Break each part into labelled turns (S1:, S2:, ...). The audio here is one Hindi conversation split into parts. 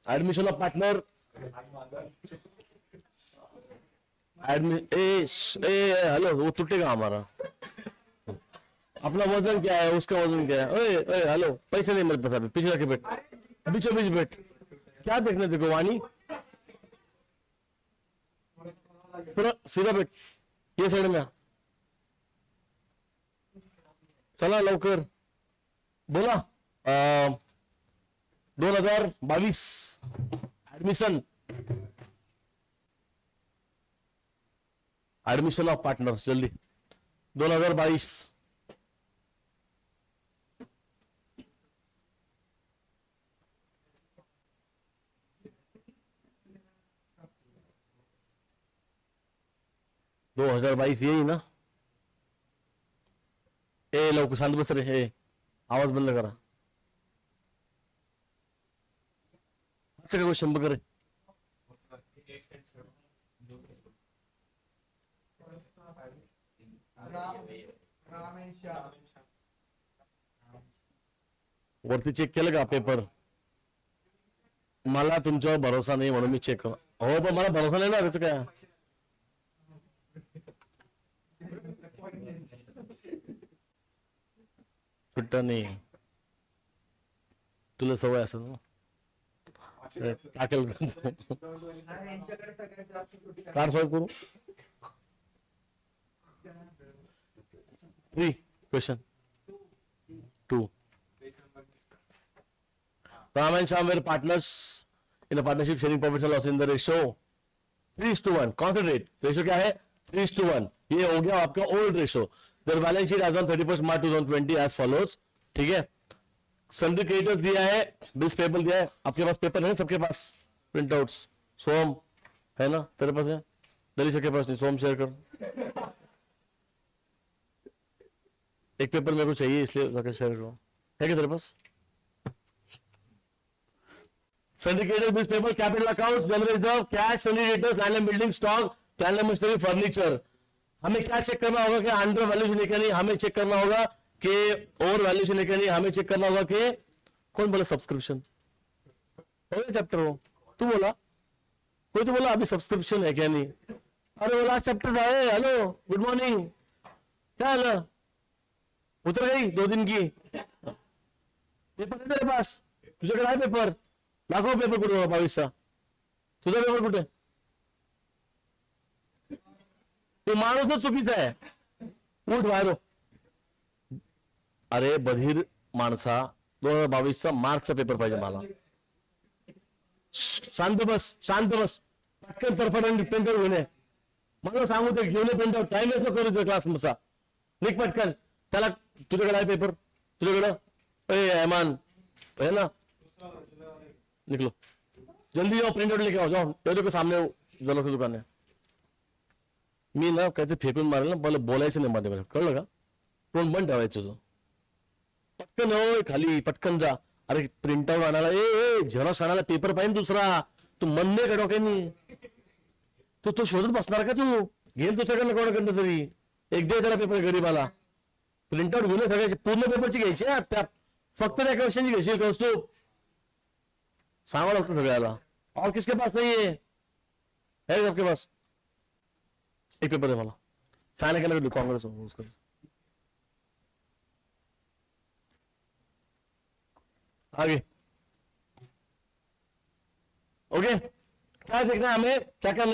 S1: एडमिशन ऑफ पार्टनर हेलो, वो टूटेगा हमारा। अपना वजन क्या है, उसका वजन क्या है? ओए ओए हेलो, पैसे नहीं मेरे पास अभी, पीछे रखे बैठ, बीचों बीच बैठ। क्या देखने देखो वाणी, सीधा बैठ, ये साइड में चला लवकर बोला। 2022 एडमिशन ऑफ पार्टनर्स जल्दी 2022। दो 2022 यही ना? ए लवकर शांत बस रे, ए आवाज बंद करा। अच्छा का क्वेश्चन बघ रे, वरती चेक केलं का पेपर? मला तुमच्यावर भरोसा नाही म्हणून मी चेक कर, हो पण मला भरोसा नाही ना त्याचं काय। सुट्टा नाही, तुला सवय असेल ना टाकेल कार सॉल्व करू। 3 question 2 Ram and Shyam were partners in a partnership sharing profits and loss in the ratio 3:1। Concentrate, ratio क्या है? 3:1। ये हो गया आपका old ratio. Their balance sheet as on 31 March 2020 as follows. ठीक है, सन्ड्री क्रेडिटर्स दिया है, बिल्स पेबल दिया है। आपके पास पेपर है सबके पास, प्रिंट आउट्स। सोम है ना तेरे पास? है दिल्ली के पास नहीं, सोम शेयर कर। एक पेपर मेरे को चाहिए इसलिए जाकर शेयर करो, है क्या तेरे पास? Syndicated bills payable, capital accounts, general reserve, cash, sundry debtors, land and building, stock, plant and machinery, furniture। हमें क्या चेक करना होगा कि अंडर वैल्यूशन है क्या नहीं, हमें चेक करना होगा कि ओवर वैल्यूशन है क्या नहीं, हमें चेक करना होगा कि कौन बोला सब्सक्रिप्शन चैप्टर हो, तू बोला, कोई तो बोला अभी सब्सक्रिप्शन है क्या नहीं। अरे वो लास्ट चैप्टर था। हेलो गुड मॉर्निंग, क्या हाल है? उतर गई 2 दिन की। पेपर है तेरे पास? तुझ्याकडे आहे पेपर? दाखव पेपर कुठे 22चा, तुझा पेपर कुठे? तू माणूसच चुकीचा आहे, उठ बाहेर हो। अरे बधीर माणसा, 2022चा मार्चचा पेपर पाहिजे मला। शांत बस, शांत बस, पटकन तरफड प्रिंट आउट घेऊन ये। मला सांगू ते घेऊन ये प्रिंट आउट, टाइम वेस्ट नको करू क्लास मसा, निघ पटकन। त्याला तुझ्याकडे आहे पेपर, तुझ्याकडं? ऐमान है ना, निकलो जल्दी जाओ, प्रिंट आउट लेके आओ, जाओ देखो सामने जलो की दुकान है। मी ना काहीतरी फेकून मारेल ना, मला बोलायचं नाही मध्ये, कळलं का? तोंड बंद ठेवायचं तुझं, पटकन हो खाली, पटकन जा। अरे प्रिंट आउट आणायला, ए झेरॉक्स आणायला पेपर पाहिजे दुसरा, तू मन नाही का डोक्यानी? तो शोधत बसणार का तू? घेऊन तुझ्याकडनं कोणाकडनं तरी एक दे त्याला पेपर गरीबाला। प्रिंट आउट घेऊन सगळ्याचे पूर्ण पेपरची घ्यायची, त्या फक्त एका क्वेश्चनची घ्यायची कौस्तुभ, सांगावं लागतं सगळ्याला। और किसके पास नहीं है सबके पास? एक पेपर है मला, चाइना के लगे कांग्रेस उसका। आगे ओके, क्या देखना है हमें? क्या क्या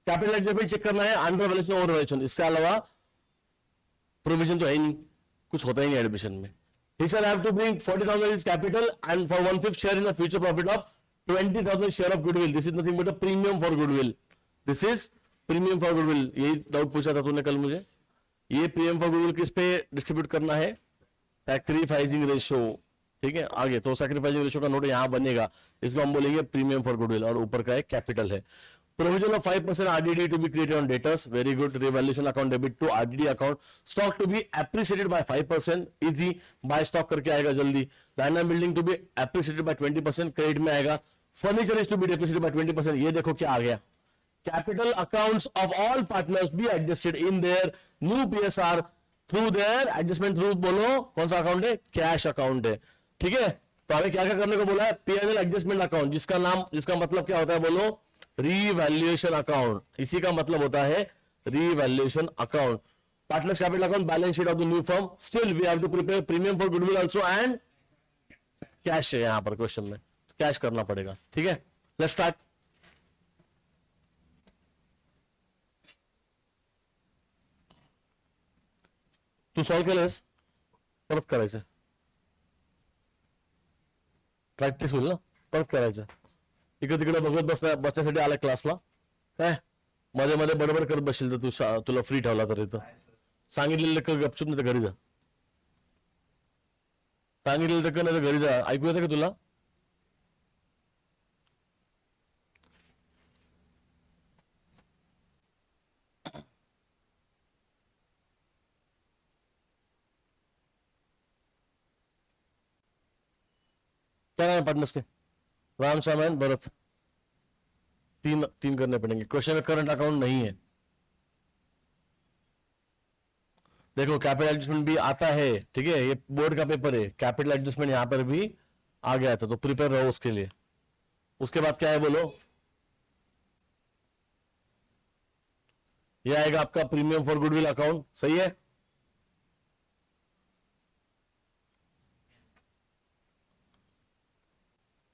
S1: कैपिटल एडजस्टमेंट चेक करना है, अंडर वैल्यूशन, ओवर वैल्यूशन। इसके अलावा प्रोविजन तो है ही नहीं, कुछ होता ही नहीं एडमिशन में। He shall have to bring 40,000 is capital and for 1/5 share in the future profit of 20,000 share of goodwill. This is nothing but a premium for goodwill. This is premium for goodwill. यही डाउट पूछा था तूने कल मुझे। ये प्रीमियम फॉर गुडविल किस पे डिस्ट्रीब्यूट करना है? Sacrificing ratio. ठीक है, आगे तो सैक्रिफाइसिंग रेशियो का नोट यहाँ बनेगा, इसको हम बोलेंगे प्रीमियम फॉर गुडविल, और ऊपर का एक कैपिटल है। Provision of 5% RDD to be created on debtors. Very good. Revaluation account debit to RDD account. Stock to be appreciated by 5%. Easy. Buy stock करके आएगा जल्दी। Land and building to be appreciated by 20%. Credit में आएगा। Furniture is to be depreciated by 20%. ये देखो क्या आ गया। Capital accounts of all partners be adjusted in their new PSR through their adjustment through बोलो कौन सा अकाउंट है? कैश अकाउंट है। ठीक है, तो हमें क्या क्या करने को बोला है, पीएनएल एडजस्टमेंट अकाउंट, जिसका मतलब क्या होता है बोलो, रीवैल्यूएशन अकाउंट। इसी का मतलब होता है revaluation account. Partners capital account, balance sheet of the new firm, still we have to prepare premium for goodwill also and cash है यहां पर क्वेश्चन में, तो कैश करना पड़ेगा। ठीक है, लेट्स स्टार्ट। तू सॉल्व केलंस, परत करायचं, प्रॅक्टिस होईल ना, परत करायचं। इकडे तिकडे बघत बसण्यासाठी आला क्लासला काय, मध्ये मध्ये बडबड करत बसशील तर तुला फ्री ठेवला तर इथं सांगितलेलं का गपचूप, नाही तर घरी जा, सांगितलेलं का नाही तर घरी जा। ऐकू येतं का तुला? क्या नाम है पार्टनर्स के? राम सामान भरत। तीन तीन करने पड़ेंगे। क्वेश्चन में करंट अकाउंट नहीं है। देखो कैपिटल एडजस्टमेंट भी आता है, ठीक है, ये बोर्ड का पेपर है, कैपिटल एडजस्टमेंट यहां पर भी आ गया था, तो प्रिपेयर रहो उसके लिए। उसके बाद क्या है बोलो, ये आएगा आपका प्रीमियम फॉर गुडविल अकाउंट, सही है।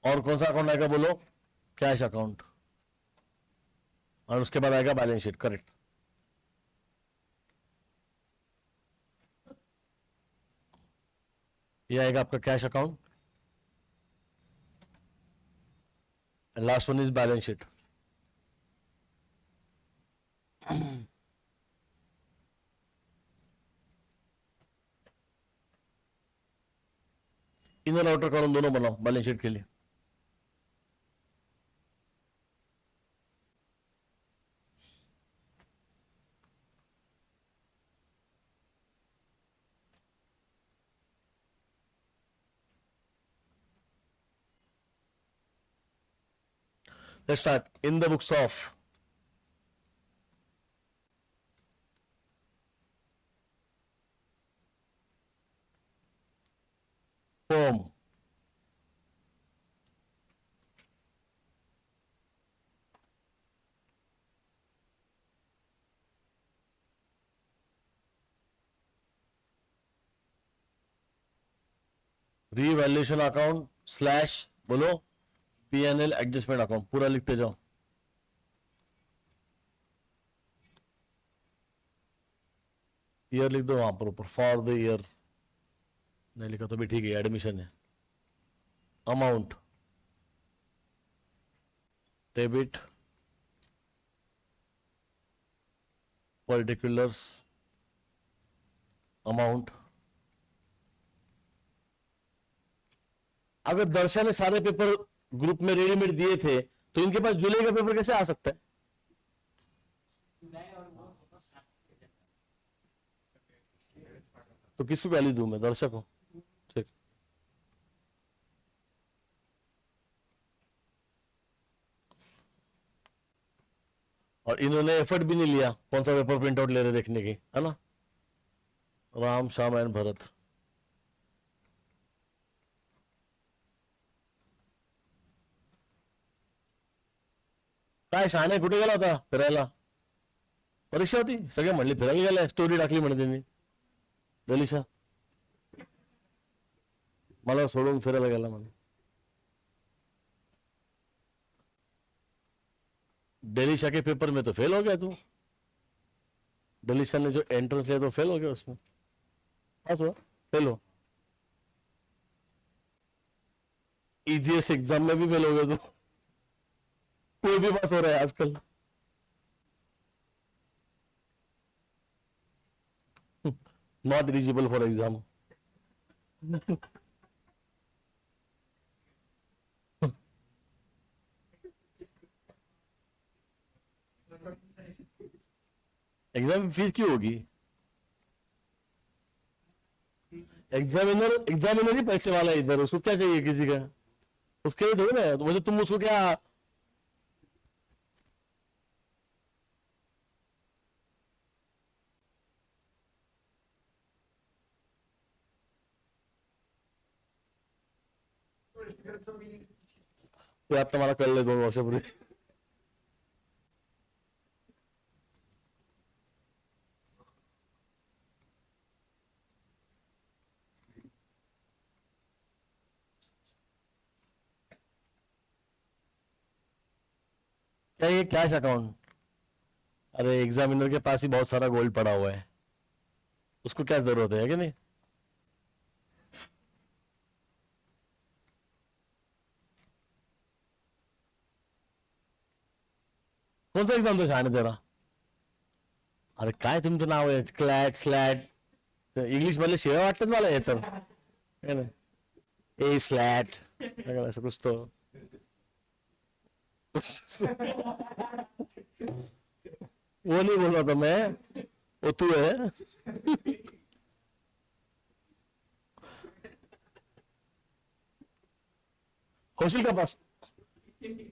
S1: और कौन सा अकाउंट आएगा बोलो, कैश अकाउंट, और उसके बाद आएगा बैलेंस शीट, करेक्ट। ये आएगा आपका cash account, and last one is balance sheet. Inner outer column दोनों बनाओ बैलेंस शीट के लिए। Let's start. In the books of firm, revaluation account slash बोलो पीएनएल एडजस्टमेंट अकाउंट, पूरा लिखते जाओ। ईयर लिख दो वहां पर ऊपर, फॉर द ईयर, नहीं लिखा तो भी ठीक है, एडमिशन है। Amount debit particulars amount. अगर दर्शा ने सारे पेपर ग्रुप में रेडीमेड दिए थे, तो इनके पास जुलाई का पेपर कैसे आ सकता है? तो किसको गाली दूं मैं, दर्शक को? ठीक, और इन्होंने एफर्ट भी नहीं लिया कौन सा पेपर प्रिंट आउट ले रहे देखने की, है ना। राम श्याम एंड भरत। काय शहाणे कुठे गेला होता फिरायला? परीक्षा होती, सगळे म्हणले फिरायला गेलाय, स्टोरी टाकली म्हणे त्यांनी दलिशा, मला सोडून फिरायला गेला म्हणे। डेलिशा के पेपर में तो फेल हो गया तू, डेलिशा ने जो एंट्रेंस लिया तो फेल हो गया उसमें, पास हुआ, फेल हो। ईजीएस एग्जाम में भी फेल हो गया तू, कोई भी पास हो रहा है आजकल। Not eligible for exam. Exam fees क्यों होगी? एग्जामिनर ही पैसे वाला है इधर, उसको क्या चाहिए किसी का, उसके लिए थोड़ी ना, तो तुम उसको क्या, ते आता मला कळलंय 2 वर्षापूर्वी. क्या ये कैश अकाउंट? अरे एग्जामिनर के पास ही बहुत सारा गोल्ड पड़ा हुआ है, उसको क्या जरूरत है कि नहीं? कौन सा एग्जाम तो छाने तेरा? अरे काय तुमचं नाव आहे? क्लॅट स्लॅट इंग्लिश मधले शिवाय वाटतात मला हे तर. ए स्लॅट ऐसा कुछ तो. वो नहीं बोल रहा था मैं, वो तू है. होशिल का पास.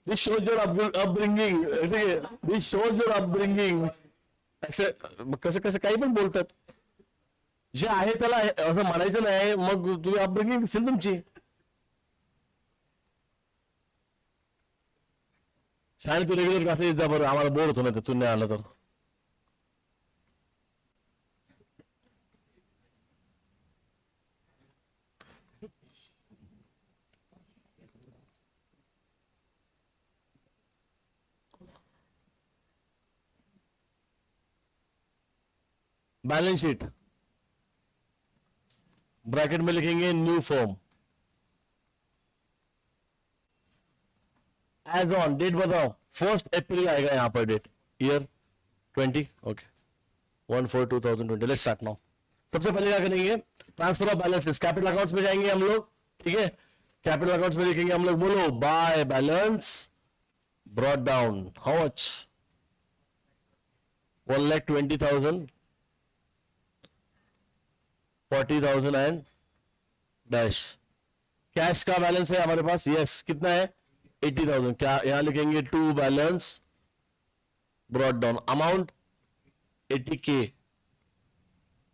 S1: This shows your upbringing. This shows your upbringing. ऐसे कसं कसं काही पण बोलतात. जे आहे त्याला असं म्हणायचं नाही, मग तुम्ही अपब्रिंगिंग दिसेल तुमची. शाळेत तू रेग्युलर क्लासेस जा बरं, आम्हाला बोर होतो ना तू नाही आला तर. बैलेंस शीट ब्रैकेट में लिखेंगे new form. As on date बताओ. 1 अप्रैल आएगा यहां पर date. Year 20. Okay 1/4/2020. Let's start now. सबसे पहले क्या करेंगे? Transfer of balances. Capital accounts में जाएंगे हम लोग. ठीक है, कैपिटल अकाउंट्स में लिखेंगे हम लोग. बोलो by balance brought down. How much? 1,20,000 40,000 and dash. Cash का बैलेंस है हमारे पास. यस कितना है? 80,000. क्या यहां लिखेंगे? To balance brought down. Amount 80K.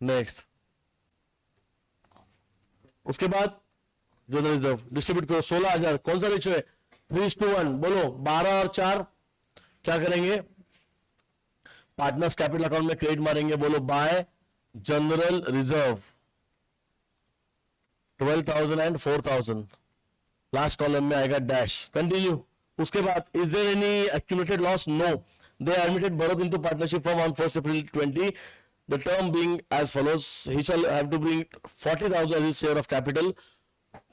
S1: Next. उसके बाद जो रिजर्व डिस्ट्रीब्यूट करो. 16,000. कौन सा रेशियो है? 3:1. बोलो 12 और 4 क्या करेंगे? पार्टनर्स कैपिटल अकाउंट में क्रेडिट मारेंगे. बोलो by general reserve 12,000 and 4,000. Last column में आएगा डैश. कंटिन्यू. उसके बाद is there any accumulated loss? No. They admitted बर्थ into partnership form on 1 April 20. The term being as follows. He shall have to bring 40,000 as his share of capital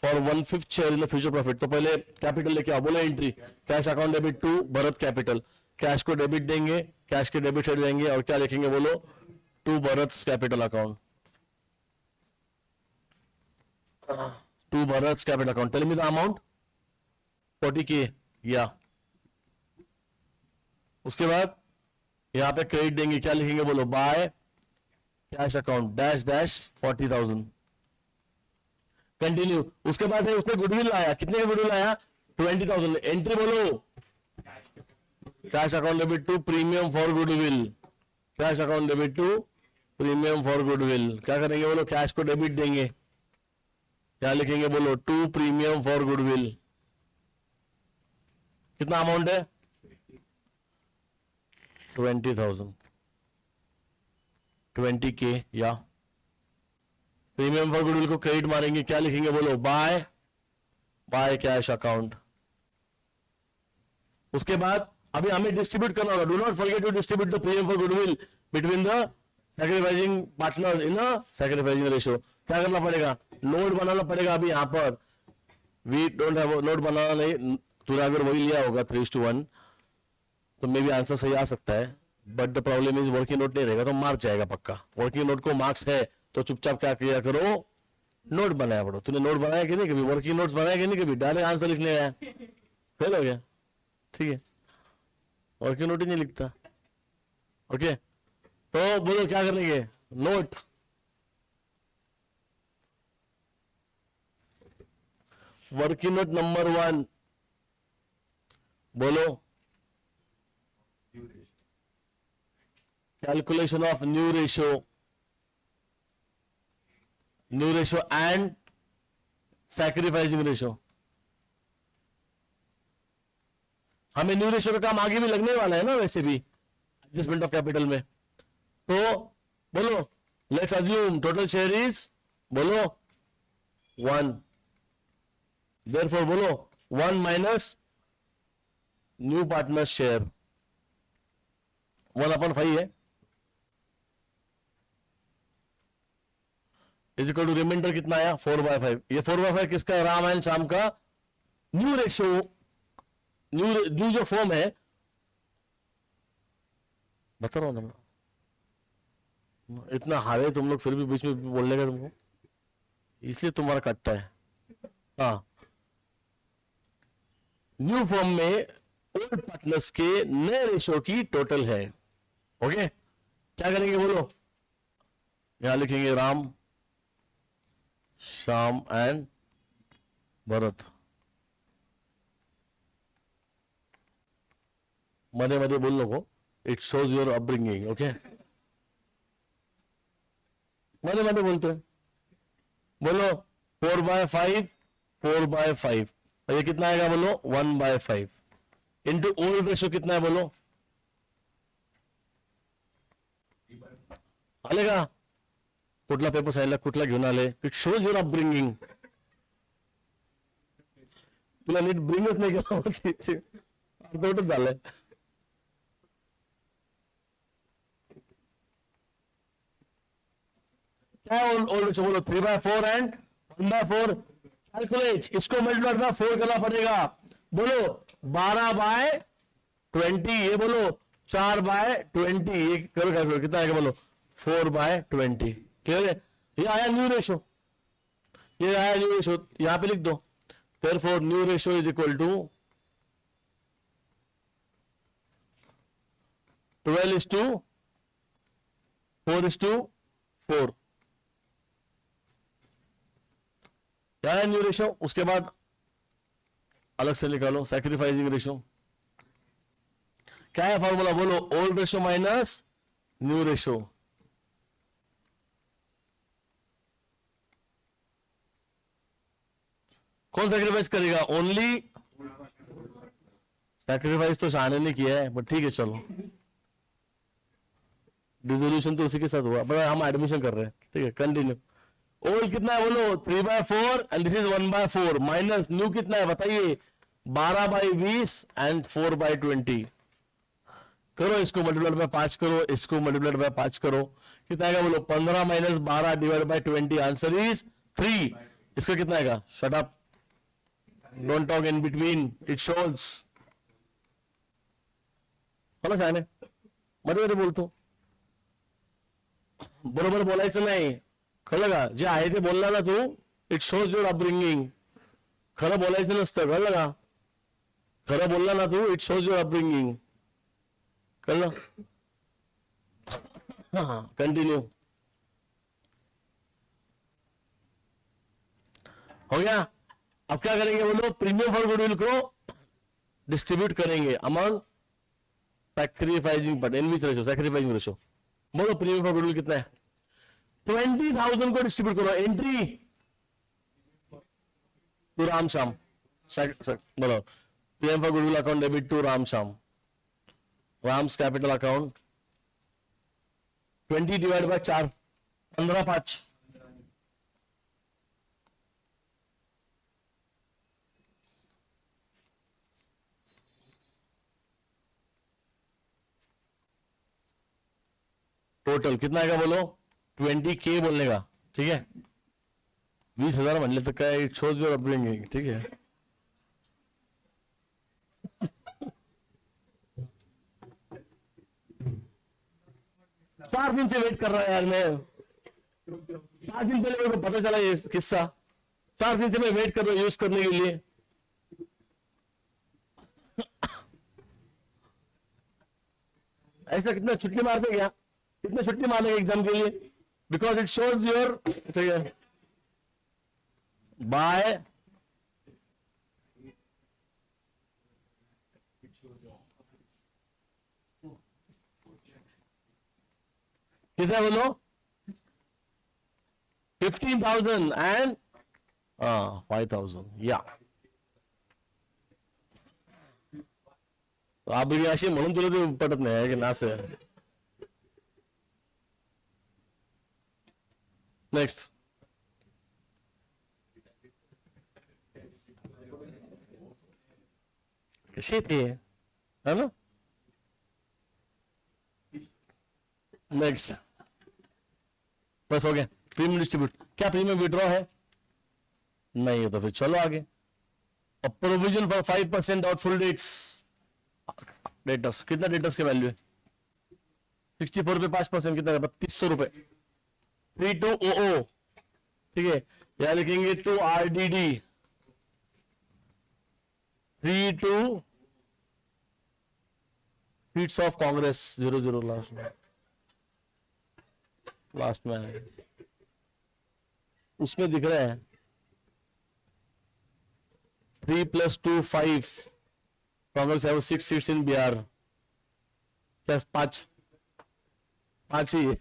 S1: for 1/5 share in the future profit. तो पहले कैपिटल लेके आओ. बोलो entry cash account debit to Bharat capital. Cash को डेबिट देंगे, कैश के डेबिट साइड जाएंगे और क्या लिखेंगे? बोलो to Bharat capital account. To Bharat capital account. Tell me the amount. 40K. या उसके बाद यहां पे क्रेडिट देंगे. क्या लिखेंगे? बोलो by cash account dash dash 40,000. Continue. उसके बाद है उसने गुडविल लाया. कितने का गुडविल लाया? 20,000. एंट्री बोलो cash account debit to premium for goodwill. Cash account debit to premium for goodwill. क्या करेंगे? बोलो कैश को डेबिट देंगे. क्या लिखेंगे? बोलो टू प्रीमियम फॉर गुडविल. कितना अमाउंट है? 20,000. 20K. या प्रीमियम फॉर गुडविल को क्रेडिट मारेंगे. क्या लिखेंगे? बोलो बाय बाय कैश अकाउंट. उसके बाद अभी हमें डिस्ट्रीब्यूट करना होगा. Do not forget to distribute the premium for goodwill between the sacrificing partner in a sacrificing ratio. क्या करना पड़ेगा? नोट बनाना पड़ेगा. अभी यहां पर वी डोंट हैव नोट बनाना नहीं. तूने अगर वही लिया होगा 3:1 तो मे भी आंसर सही आ सकता है. But the problem is working note नहीं रहेगा तो मार्क जाएगा पक्का. वर्किंग नोट को मार्क्स है तो चुपचाप क्या किया करो? नोट बनाया पड़ो. तूने नोट बनाया कि नहीं कभी? वर्किंग नोट्स बनाया कि नहीं कभी? डायरेक्ट आंसर लिखने आया, फेल हो गया. ठीक है, वर्किंग नोट ही नहीं लिखता. ओके तो बोलो क्या करेंगे? नोट. वर्किंग नोट नंबर 1 बोलो calculation of new ratio and sacrificing ratio. हमें न्यू रेशियो का काम आगे भी लगने वाला है ना वैसे भी एडजस्टमेंट ऑफ कैपिटल में। तो बोलो, let's assume total share is, बोलो 1, देयरफॉर बोलो 1 माइनस न्यू पार्टनर शेयर 1/5 है, इज इक्वल टू रिमाइंडर कितना आया 4/5। ये 4/5 किसका, राम एंड श्याम का न्यू रेशियो, न्यू जो फॉर्म है, बता रहा हूं ना, इतना हारे तुम लोग फिर भी बीच में बोलने का तुमको, इसलिए तुम्हारा कटता है। हाँ, न्यू फॉर्म में ओल्ड पार्टनर्स के नए रेशियो की टोटल है। ओके, क्या करेंगे बोलो, यहां लिखेंगे राम, श्याम एंड भरत, मधे मधे बोलने को, it shows your upbringing. Okay, मधे मधे बोलते हैं, बोलो 4/5, 4/5, ये कितना आएगा बोलो 1/5 इंटू ओल्ड रेशियो कितना है बोलो, आले का कुठला पेपर सांगितला, कुठला घेऊन आले, इट शोज युअर अपब्रिंगिंग। तुला नीट ब्रिंगच नाही केला, अर्धवटच झालंय। क्या ओल्ड रेशियो बोलो 3/4 एंड 1/4, कैलकुलेट, इसको मल्टीप्लाई बाय 4 करना पड़ेगा। बोलो 12/20, ये बोलो 4/20, ये करो कैलकुलेट, कितना आएगा बोलो 4/20। क्लियर है, ये आया न्यू रेशियो, ये आया न्यू रेशियो, यहां पे लिख दो, therefore new ratio is equal to 12:4:4, क्या है न्यू रेशियो। उसके बाद अलग से निकालो सैक्रिफाइसिंग रेशियो, क्या है फॉर्मूला बोलो, old ratio minus new ratio. कौन सैक्रिफाइस करेगा, ओनली, सैक्रिफाइस तो शाहने ने किया है, बट ठीक है चलो, डिसोल्यूशन तो उसी के साथ हुआ, बट हम एडमिशन कर रहे हैं, ठीक है कंटिन्यू। ओल्ड कितना है बोलो 3/4 and this is 1/4 minus new कितना है बताइए 12/20 एंड 4/20। करो इसको मल्टीप्लाइड बाय 5 करो, इसको मल्टीप्लाइड बाय 5 करो, कितना आएगा बोलो 15 minus 12 divide by 20, answer is 3। इसका कितना आएगा, shut up, don't talk in between, it shows. बोला शायने मध्ये मध्ये बोलतो, बरोबर बोलायचं नाही, कळलं का, जे आहे ते बोलला ना तू, इट शोज युअर अपब्रिंगिंग। खरं बोलायचं नसतं, कळलं का, खरं बोलला ना तू, इट शोज युअर अपब्रिंगिंग, कळलं। हाँ कंटिन्यू हो गया। अब क्या करेंगे बोलो, प्रीमियम फॉर गुडविल को डिस्ट्रीब्यूट करेंगे अमंग सैक्रिफाइसिंग पार्ट, इन विच रेशो, सैक्रिफाइसिंग रेशो। बोलो प्रीमियम फॉर गुडविल कितना है, 20,000 को डिस्ट्रीब्यूट करो, एंट्री टू राम श्याम, बोलो premium for goodwill account debit to Ram Shyam, Ram's capital account 20 divide by 4, 15/5, total कितना आएगा बोलो 20K बोलने का, ठीक है 20,000 म्हणले तर काय शोज युअर अपब्रिंगिंग, ठीक है। चार दिन से वेट कर रहा है यार मैं, 5 दिन पहले मेरे को पता चला ये किस्सा, 4 दिन से मैं वेट कर रहा हूं यूज करने के लिए। ऐसा कितना छुट्टी मारते क्या, कितना छुट्टी मारने एग्जाम के लिए, बिकॉज इट शोज योर, ठीक है, बाय कितना बोलो 15,000 एंड 5,000, या आप भी अशी म्हणून तुला ते पटत नाही आहे की ना असं. नेक्स्ट. कशी ती है ना. नेक्स्ट. बस हो गया. Premium distribute. क्या प्रीमियम विड्रॉ है? नहीं है तो फिर चलो आगे. Provision for 5% doubtful debts. Debtors कितना, डेटर्स के वैल्यू है 64 पे 5% कितना है 3200 रुपए. 3200. ठीक है, यहां लिखेंगे to RDD 32 seats of Congress 00 last में है. उसमें दिख रहा है 3 + 2 5. Congress have 6 seats in Bihar. क्या 5 ही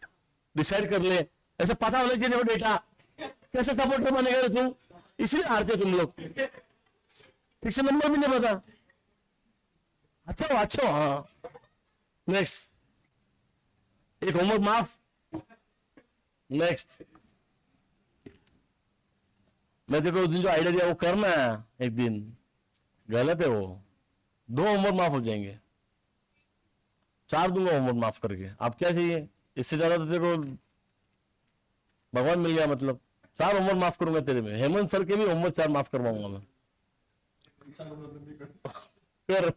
S1: डिसाइड कर ले. ऐसा पता होना चाहिए वो डेटा. कैसे सपोर्टर बनेगा तुम, इसलिए हारते तुम लोग. ठीक से नंबर भी नहीं पता. अच्छा हाँ. नेक्स्ट. एक होमवर्क माफ. नेक्स्ट. मैं देखो उस दिन जो आइडिया दिया वो करना है एक दिन. गलत है वो. 2 होमवर्क माफ हो जाएंगे. 4 दूंगा होमवर्क माफ करके. आप क्या चाहिए इससे ज्यादा? तो देखो भगवान मिल गया मतलब. 4 होमवर्क माफ करूंगा तेरे में. हेमंत सर के भी होमवर्क 4 माफ करवाऊंगा मैं. कर.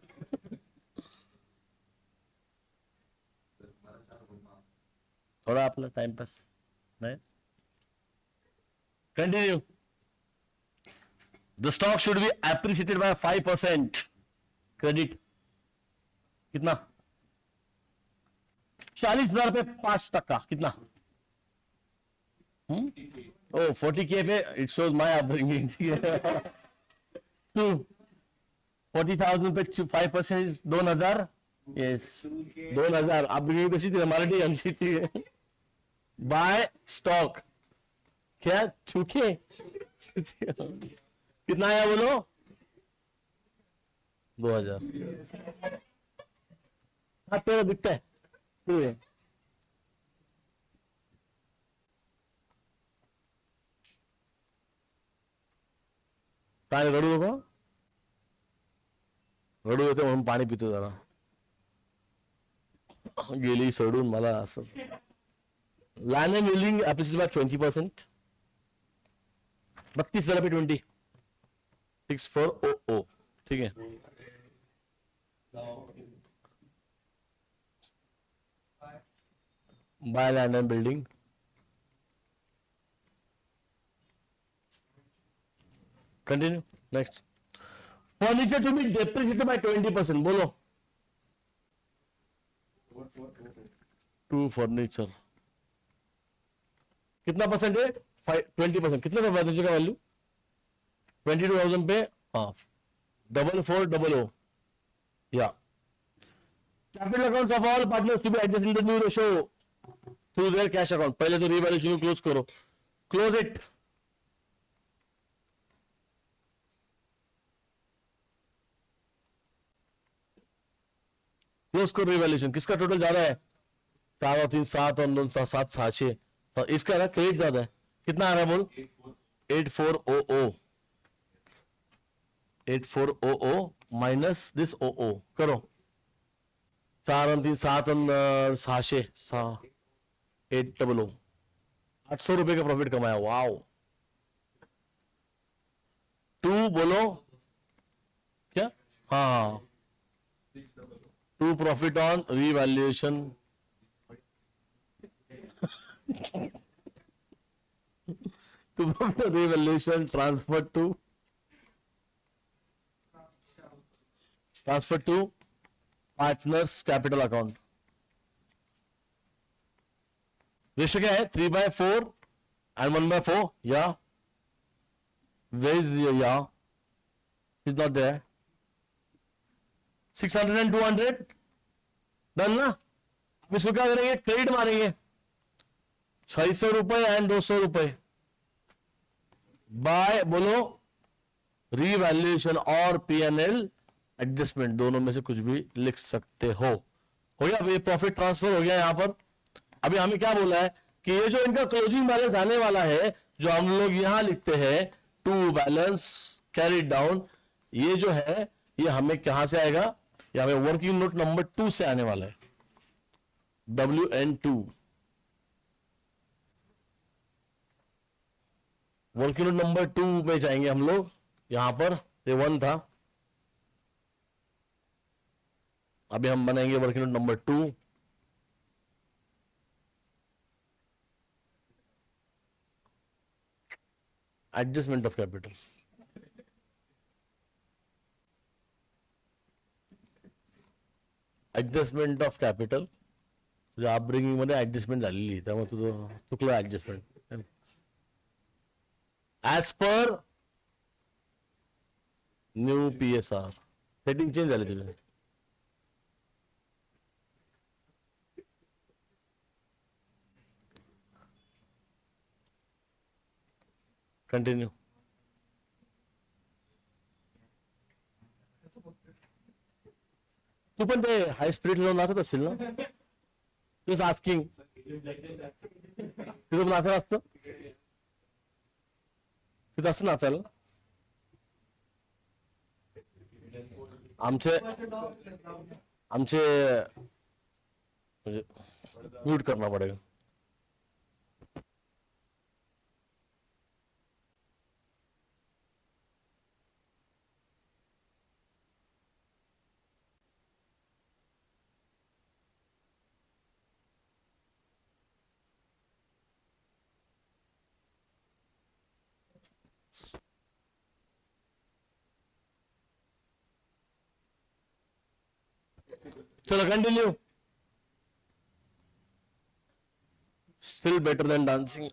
S1: थोड़ा अपना टाइम पास नहीं. Continue. The stock should be appreciated by 5%. Credit कितना? 40,000 पे 5% कितना? ओ 40K पे. It shows my upbringing. 40,000 पे 5% 2,000. यस 2,000. अपब्रिंगिंग तशी थी मराठी आमची थी. बाय स्टॉक क्या चूके. कितना आया बोलो? 2,000. हाँ तेरा दिखता है. काय रडू नको. रडू येते म्हणून पाणी पितो जरा. गेली सोडून मला असं. Land and building appreciated by 20%. 32,000 पे 20. 6400. ठीक है. By land and building. Continue. Next. Furniture to be depreciated by 20%. बोलो. टू फर्नीचर कितना परसेंट है? 20%. कितना था फर्नीचर का वैल्यू? 22,000 पे. हाँ 4400. या capital accounts of all partners to be adjusted in the new ratio through their cash account. पहले तो रिवैल्यूएशन क्लोज करो. Close it. क्लोज करो रिवैल्यूएशन. किसका टोटल ज्यादा है? 4 और 3 7 और 2 7 6. इसका ना क्रेडिट ज्यादा है. कितना आ रहा है बोल? 8400. 8400 माइनस दिस OO करो. 4 और 3 7 और 6 800. 800 रुपए का प्रॉफिट कमाया. वाओ. 2 बोलो क्या? हाँ 2 profit on revaluation. to revaluation transfer to partners capital account. Ratio क्या है? 3/4 and 1/4. Yeah. Where is yeah? It's not there. 600 and 200 done ना. अब इसको क्या करेंगे? क्रेडिट मारेंगे. 600 रुपए एंड 200 रुपए बाय बोलो रिवैल्यूएशन और P&L एडजस्टमेंट, दोनों में से कुछ भी लिख सकते हो। गया, अब ये प्रॉफिट ट्रांसफर हो गया यहाँ पर। अभी हमें क्या बोला है कि ये जो इनका क्लोजिंग बैलेंस आने वाला है, जो हम लोग यहां लिखते हैं टू बैलेंस कैरिड डाउन, ये जो है ये हमें कहां से आएगा, ये हमें वर्किंग नोट नंबर 2 से आने वाला है, WN2। वर्किंग नोट नंबर 2 में जाएंगे हम लोग, यहां पर ये 1 था, अभी हम बनाएंगे working note number 2। Adjustment of capital, adjustment of capital तुझ्या अपब्रिंगिंग मध्ये ऍडजस्टमेंट झालेली, त्यामुळे तुझं चुकलं adjustment as per new PSR setting change झाले तुझे। कंटिन्यू। तू पण ते हाय स्पिरिट जाऊन नाचत असतील ना, तुझं आस्किंग तिथं पण नाचायला असतं, तिथं असतं नाचायला। आमचे आमचे म्हणजे म्यूट करना पड़ेगा। चलो continue. Still better than dancing.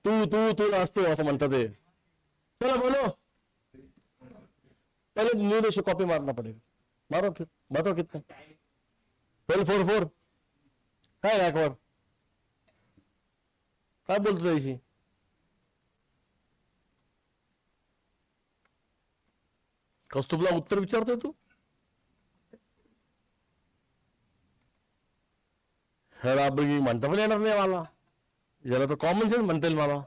S1: तू तू तू नाचतो असं म्हणतात ते। चलो बोलो, पहले न्यू रेशो कॉपी मारना पड़ेगा, मारो फिर बताओ कितना। 1244 काय गायकवाड काय बोलतो इसी, कौस्तुभला उत्तर विचारतोय तू। हेड अपब्रिंगिंग म्हणता पण येणार नाही मला, याला तो कॉमन सेंस म्हणता येईल मला।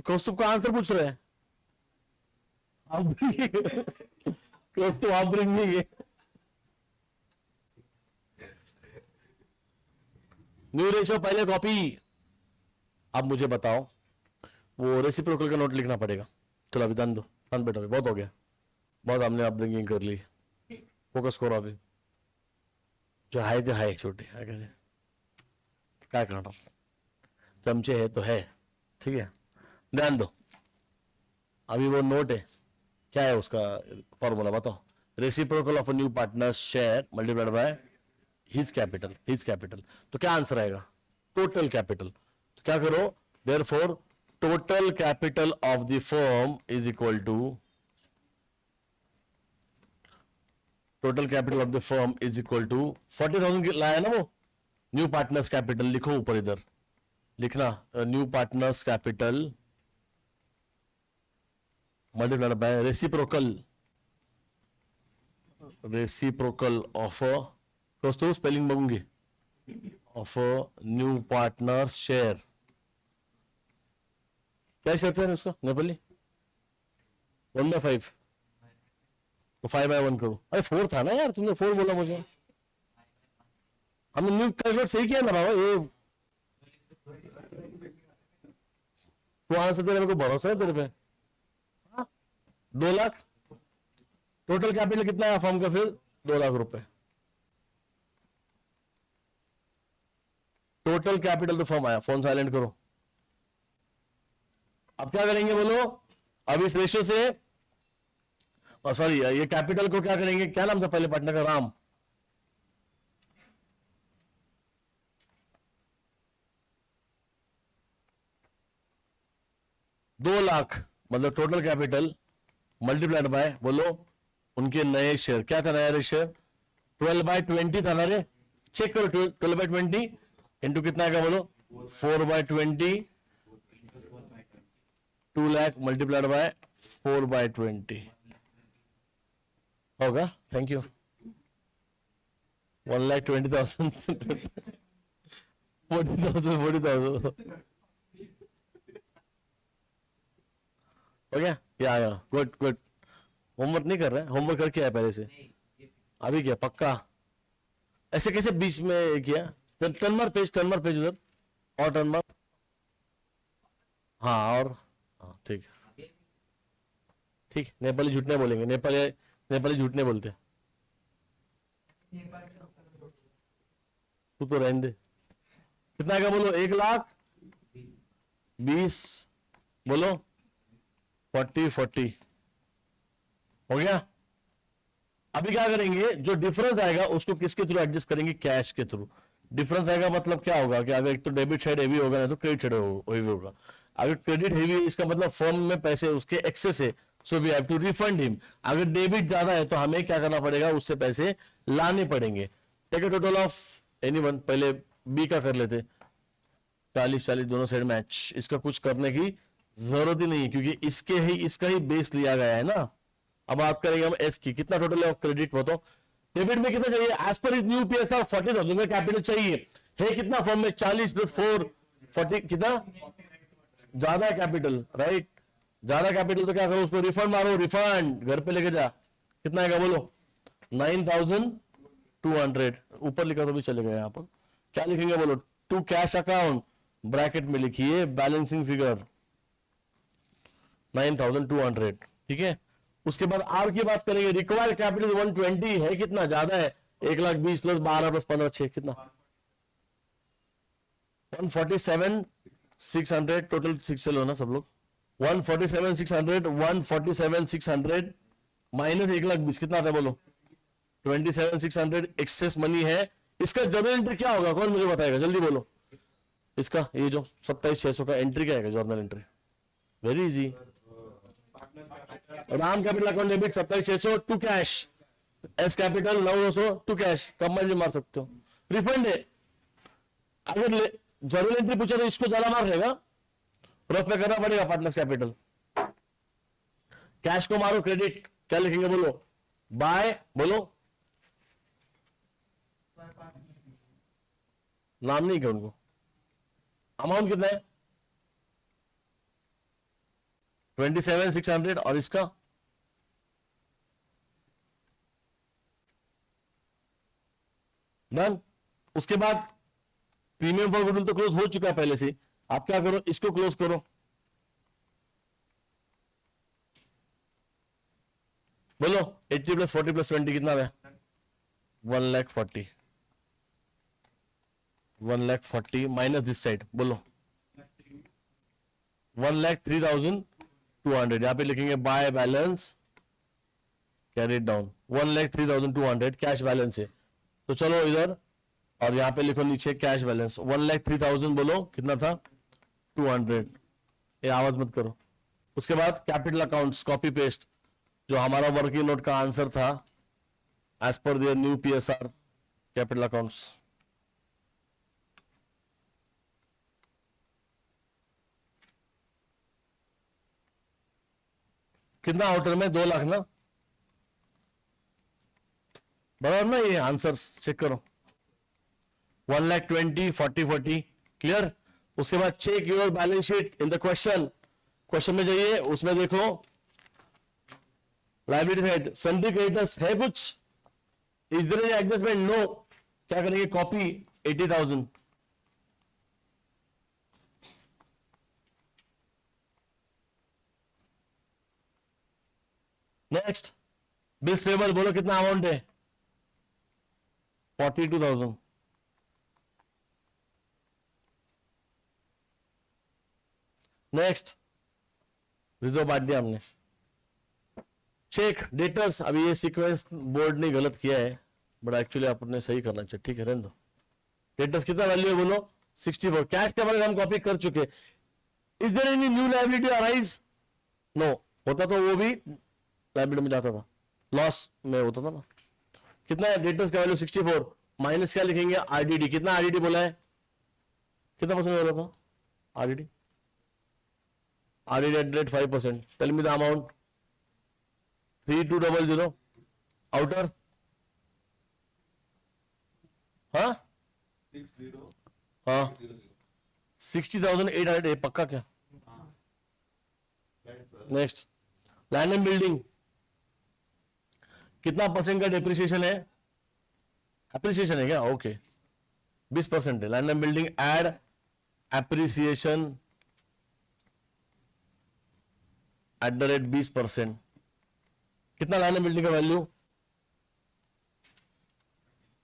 S1: कौस्तुभ का आंसर पूछ रहे हैं, कौस्तुभ अपब्रिंगिंग है। न्यू रेशो पहले कॉपी। अब मुझे बताओ, वो रेसिप्रोकल का नोट लिखना पड़ेगा। चलो अभी दन दो, दन बेटा बहुत हो गया, बहुत हमने अपब्रिंगिंग कर ली, फोकस करो अभी। जो है तो है, छोटे क्या करना, चमचे है तो है, ठीक है। ध्यान दो, अभी वो नोट है, क्या है उसका फॉर्मूला बताओ। Reciprocal of a new partner share multiplied by his capital, his capital. तो क्या आंसर आएगा, टोटल कैपिटल। तो क्या करो, therefore total capital of the firm is equal to, total capital of the firm is equal to 40,000 लाया ना वो, न्यू पार्टनर्स कैपिटल लिखो ऊपर, इधर लिखना new partners capital multiplied by reciprocal, reciprocal of दोस्तों स्पेलिंग बगूंगी, ऑफ न्यू पार्टनर शेयर। क्या शर्त है उसका नेपाली, 1/5 तो 5/1 करो। अरे 4 था ना यार, तुमने 4 बोला मुझे, हमने न्यू कैलकुलेट सही किया ना बाबा। ये तो आंसर तेरे को भरोसा है तेरे पे। 2 लाख टोटल कैपिटल कितना है फर्म का, फिर 2 लाख रुपए टोटल कैपिटल तो फर्म आया। फोन साइलेंट करो। अब क्या करेंगे बोलो, अब इस रेशियो से, सॉरी ये कैपिटल को क्या करेंगे, क्या नाम था पहले पार्टनर का, राम। दो लाख मतलब टोटल कैपिटल मल्टीप्लाइड बाय बोलो उनके नए शेयर। क्या था नया शेयर, 12/20 था ना रे, चेक करो 12/20 इंटू कितना का बोलो, 4/20, 2 लाख मल्टीप्लाइड बाय 4/20, होगा, थैंक यू। 1,20,000 40,000 हो गया। या गुड गुड। होमवर्क नहीं कर रहे, होमवर्क करके आया पहले से? अभी क्या पक्का? ऐसे कैसे बीच में किया? टर्न मार पेज, टर्न मार पेज उधर, और टर्न मार। हाँ और हाँ ठीक है, ठीक। नेपाली झूठ नहीं बोलेंगे, नेपाली नेपाली झूठ नहीं बोलते। तू तो रहने दे। कितना का बोलो? 1,20,000 बोलो। 40 हो गया। अभी क्या करेंगे, जो डिफरेंस आएगा उसको किसके थ्रू एडजस्ट करेंगे? कैश के थ्रू। डिफरेंस आएगा मतलब क्या होगा कि अगर एक तो डेबिट साइड हेवी होगा ना तो क्रेडिट साइड हेवी होगा। अगर क्रेडिट हेवी है इसका मतलब फर्म में पैसे उसके एक्सेस है, so we have to refund him. अगर डेबिट ज्यादा है तो हमें क्या करना पड़ेगा? उससे पैसे लाने पड़ेंगे। Take a total of anyone, पहले बी का कर लेते। 40-40 दोनों साइड मैच। इसका कुछ करने की जरूरत ही नहीं है क्योंकि इसका ही बेस लिया गया है ना। अब बात करेंगे हम एस की। कितना टोटल है क्रेडिट बताओ? डेबिट में कितना चाहिए? As per is new PSR 40,000 का कैपिटल चाहिए है। कितना फॉर्म में? 40 + 4 40। कितना ज्यादा है कैपिटल? राइट, ज्यादा कैपिटल तो क्या करो? उसको रिफंड मारो, रिफंड घर पे लेके जा। कितना आएगा बोलो? 9,200। ऊपर लिखा तो भी चलेगा। यहाँ पर क्या लिखेंगे बोलो? टू कैश अकाउंट, ब्रैकेट में लिखिए बैलेंसिंग फिगर 9,200। ठीक है। उसके बाद आर की बात करेंगे। रिक्वायर्ड कैपिटल 120 है। कितना ज्यादा है? 1,20,000 + 12 + 15 6 कितना? 147,600। टोटल 6 चलो ना सब लोग। 147,600 147,600 माइनस 1,20,000 कितना आता है बोलो? 27,600 एक्सेस मनी है। इसका जर्नल एंट्री क्या होगा? कौन मुझे बताएगा? जल्दी बोलो। इसका ये जो 27,600 का एंट्री क्या है? Journal entry very easy. Ram capital account debit 27,600 to cash. S capital 9,200 to cash. Combine भी मार सकते हो। रिफंड है। अगर जर्नल एंट्री पूछा तो इसको ज्यादा मार रहेगा, रफ में करना पड़ेगा पार्टनर्स कैपिटल। कैश को मारो क्रेडिट। क्या लिखेंगे बोलो? बाय बोलो। नाम नहीं क्या उनको? अमाउंट कितना है? 27,600 और इसका डन। उसके बाद प्रीमियम फॉर गुडविल तो क्लोज हो चुका है पहले से। आप क्या करो? इसको क्लोज करो। बोलो 80 + 40 + 20 कितना है? 1,40,000 1,40,000 माइनस दिस साइड बोलो 1,03,200। यहां पे लिखेंगे by balance carry down 1,03,200 cash balance है। तो चलो इधर और यहां पे लिखो नीचे कैश बैलेंस 1,03,000 बोलो कितना था? 200। ये आवाज मत करो। उसके बाद कैपिटल अकाउंट्स कॉपी पेस्ट जो हमारा वर्किंग नोट का आंसर था एज पर दियर न्यू पीएसआर कैपिटल अकाउंट्स। कितना आउटर में? 2 लाख ना? बराबर ना? ये आंसर चेक करो 1,20,000 40 क्लियर। उसके बाद check your balance sheet in the question में जाइए, उसमें देखो लाइबिलिटी साइड सन्ड्री क्रेडिटर्स है कुछ? Is there any adjustment? No. क्या करेंगे? कॉपी 80,000। नेक्स्ट बिल्स पेबल बोलो कितना अमाउंट है? 42,000। नेक्स्ट रिजर्व बांट दिया हमने। Check debtors. अभी ये सीक्वेंस बोर्ड ने गलत किया है बट एक्चुअली आपने सही करना चाहिए। ठीक है रहने दो। डेटर्स कितना वैल्यू है बोलो? 64। कैश का हम कॉपी कर चुके। Is there any new liability arise? No. होता तो वो भी लायबिलिटी में जाता था, लॉस में होता था ना। कितना है डेटर्स का वैल्यू? 64 माइनस क्या लिखेंगे? आरडीडी। कितना आरडीडी बोला है? कितना परसेंट बोला था RDD? RDD at 5%। Tell me the amount. 3,200 outer हाँ 60,800 पक्का क्या? नेक्स्ट, लैंड एंड बिल्डिंग कितना परसेंट का डेप्रिसिएशन है? अप्रिसिएशन है क्या? ओके 20% है land and building add appreciation at the rate 20%। कितना लैंड एंड बिल्डिंग का वैल्यू?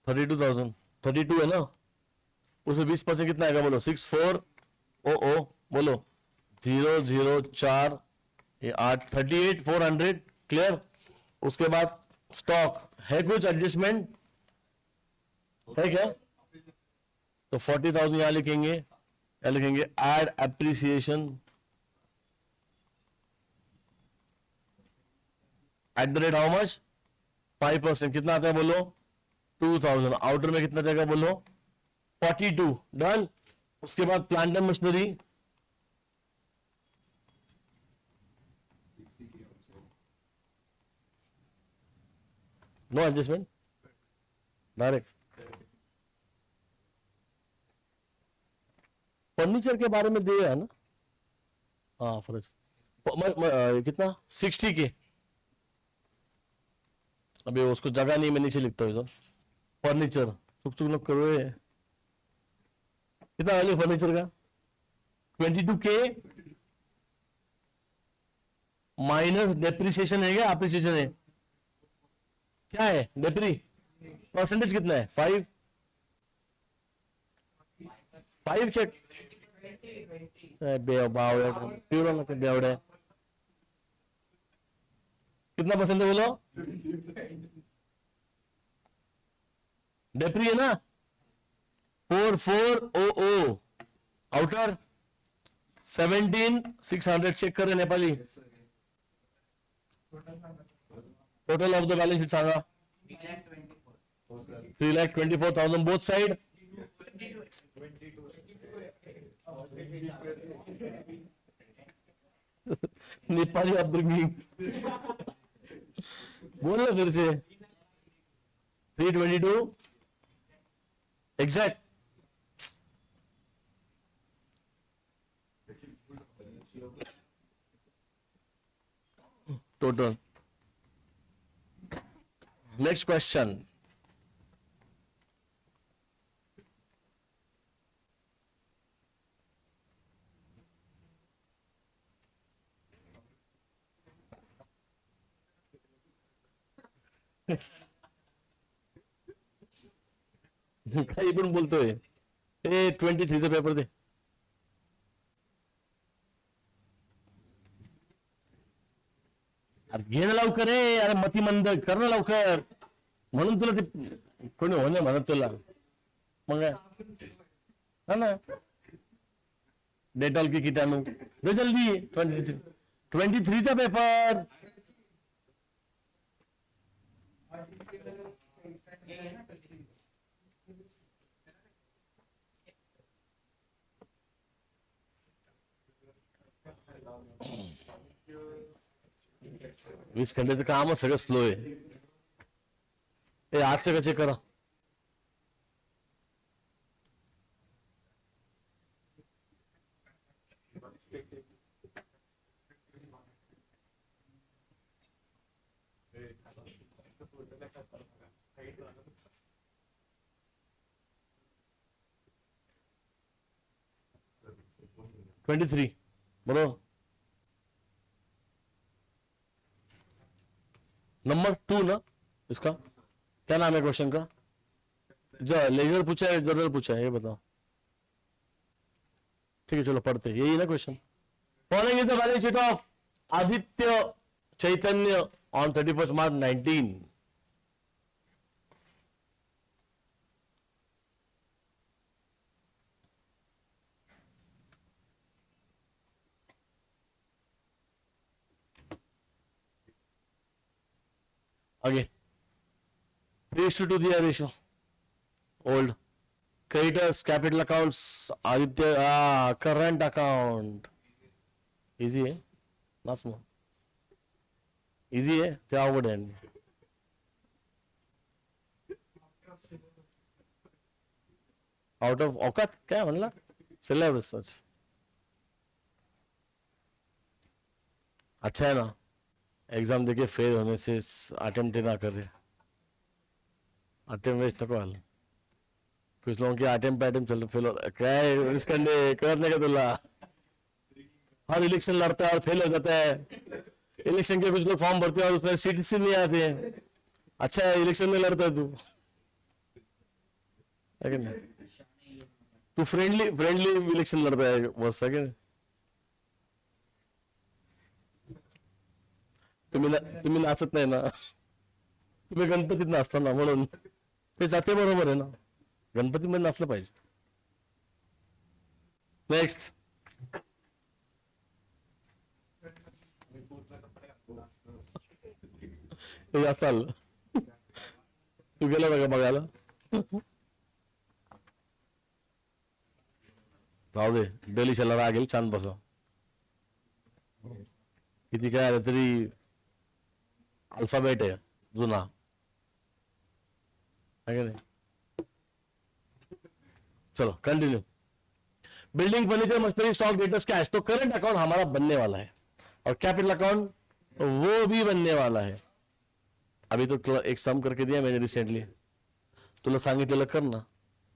S1: 32,000। 32 है ना, उसमें 20% कितना आएगा बोलो? 6400 बोलो 004 ये 8 38,400 क्लियर। उसके बाद स्टॉक है कुछ एडजस्टमेंट है क्या? तो 40,000 यहां लिखेंगे, क्या लिखेंगे? Add appreciation at the rate how much? 5%। कितना आता है बोलो? 2,000। आउटर में कितना जाएगा बोलो? 42। डन। उसके बाद plant and machinery no adjustment direct. Furniture के बारे में दिया है ना? हाँ फर्ज कितना? 60 के। अभी उसको जगह नहीं, मैं नीचे लिखता हूँ इधर। फर्नीचर चुक चुक लोग करो ये। कितना वैल्यू फर्नीचर का? 22K माइनस डेप्रिसिएशन है क्या अप्रिसिएशन है? क्या है डेप्री? परसेंटेज कितना है? 5 चेक बेवड़े। कितना परसेंट है बोलो? डेप्री है ना 4400। आउटर 17,600 चेक करे Nepali. Total of the balance sheet Sanga 3,24,000 both side. Nepali upbringing बोल ना फिर से। 322 एग्जैक्ट। टोटल। नेक्स्ट क्वेश्चन, काही पण बोलतोय। 23 पेपर दे। अरे घे ना लवकर रे, अरे मती मंद कर ना लवकर, म्हणून तुला ते कोणी होणे म्हणत तुला मग हा ना। डेटॉल की कीटाणू दे जल्दी। 23चा पेपर। वीस घंट्याचं काम सगळं स्लो आहे। आजचं का चेक करा? $23 बरोबर। नंबर 2 ना इसका? क्या नाम है क्वेश्चन का? लेजर पूछा है जनरल पूछा है ये बताओ। ठीक है चलो पढ़ते, यही ना question. Following is the balance sheet of Aditya Chaitanya on 31st March 19। आगे 3:2 दिया ratio. Old creditors capital accounts Aditya current account easy है ना? स्मॉल इजी है ते अवघड आहे। आउट ऑफ औकात क्या म्हणला सिलेबस सच अच्छा है ना एग्जाम देके फेल होने से अटेम्प्ट ना करे अटेम्प्ट वेस्ट नको व्हायला कुछ लोगों की अटेम्प्ट चल फेल हो काय रिस्क करने का तुला हर इलेक्शन लड़ता है और फेल हो जाता है इलेक्शन के कुछ लोग फॉर्म भरते हैं और उसमें सीट से नहीं आते हैं अच्छा है इलेक्शन में लड़ता है तू है कि नहीं तू फ्रेंडली फ्रेंडली इलेक्शन लड़ता है बस है कि नहीं तुम्ही नाचत नाही ना तुम्ही गणपतीत नाचता ना म्हणून ते जाते बरोबर आहे ना गणपतीमध्ये नाचलं पाहिजे नेक्स्ट जास्त आलं तू गेला का बघायला जाऊ दे डेली शाला रागेल छान बसा किती काय आलं तरी अल्फाबेट आहे जुना है कि नहीं चलो continue building furniture machinery stock debtors cash तो करंट अकाउंट हमारा बनने वाला है और कैपिटल अकाउंट वो भी बनने वाला है अभी तो एक सम करके दिया मैंने रिसेंटली तुला सांगितलेलं कर ना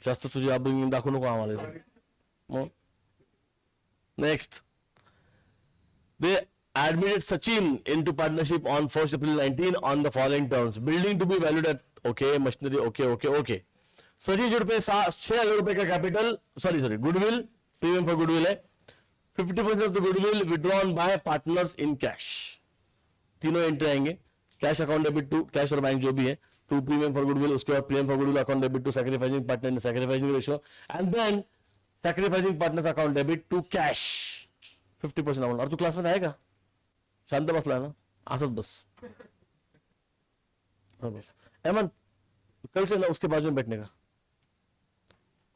S1: जास्त तुझी अपब्रिंगिंग दाखवू नको आम्हाला next they admitted Sachin into partnership on 1st April 19 on the following terms. Building to be valued at okay, machinery okay. Sachin रुपये 6,000 रुपए का capital sorry goodwill premium for goodwill है 50% of the goodwill withdrawn by partners in cash तीनों एंट्री आएंगे cash account debit to cash और बैंक जो भी है टू प्रीमियम फॉर गुडविल उसके बाद premium for goodwill account debit to sacrificing partner in sacrificing ratio and then sacrificing partners account debit to cash 50% amount और तू क्लास में आएगा शांत बसला ना असत बस हाँ बस एमन कल से ना उसके बाजू में बैठने का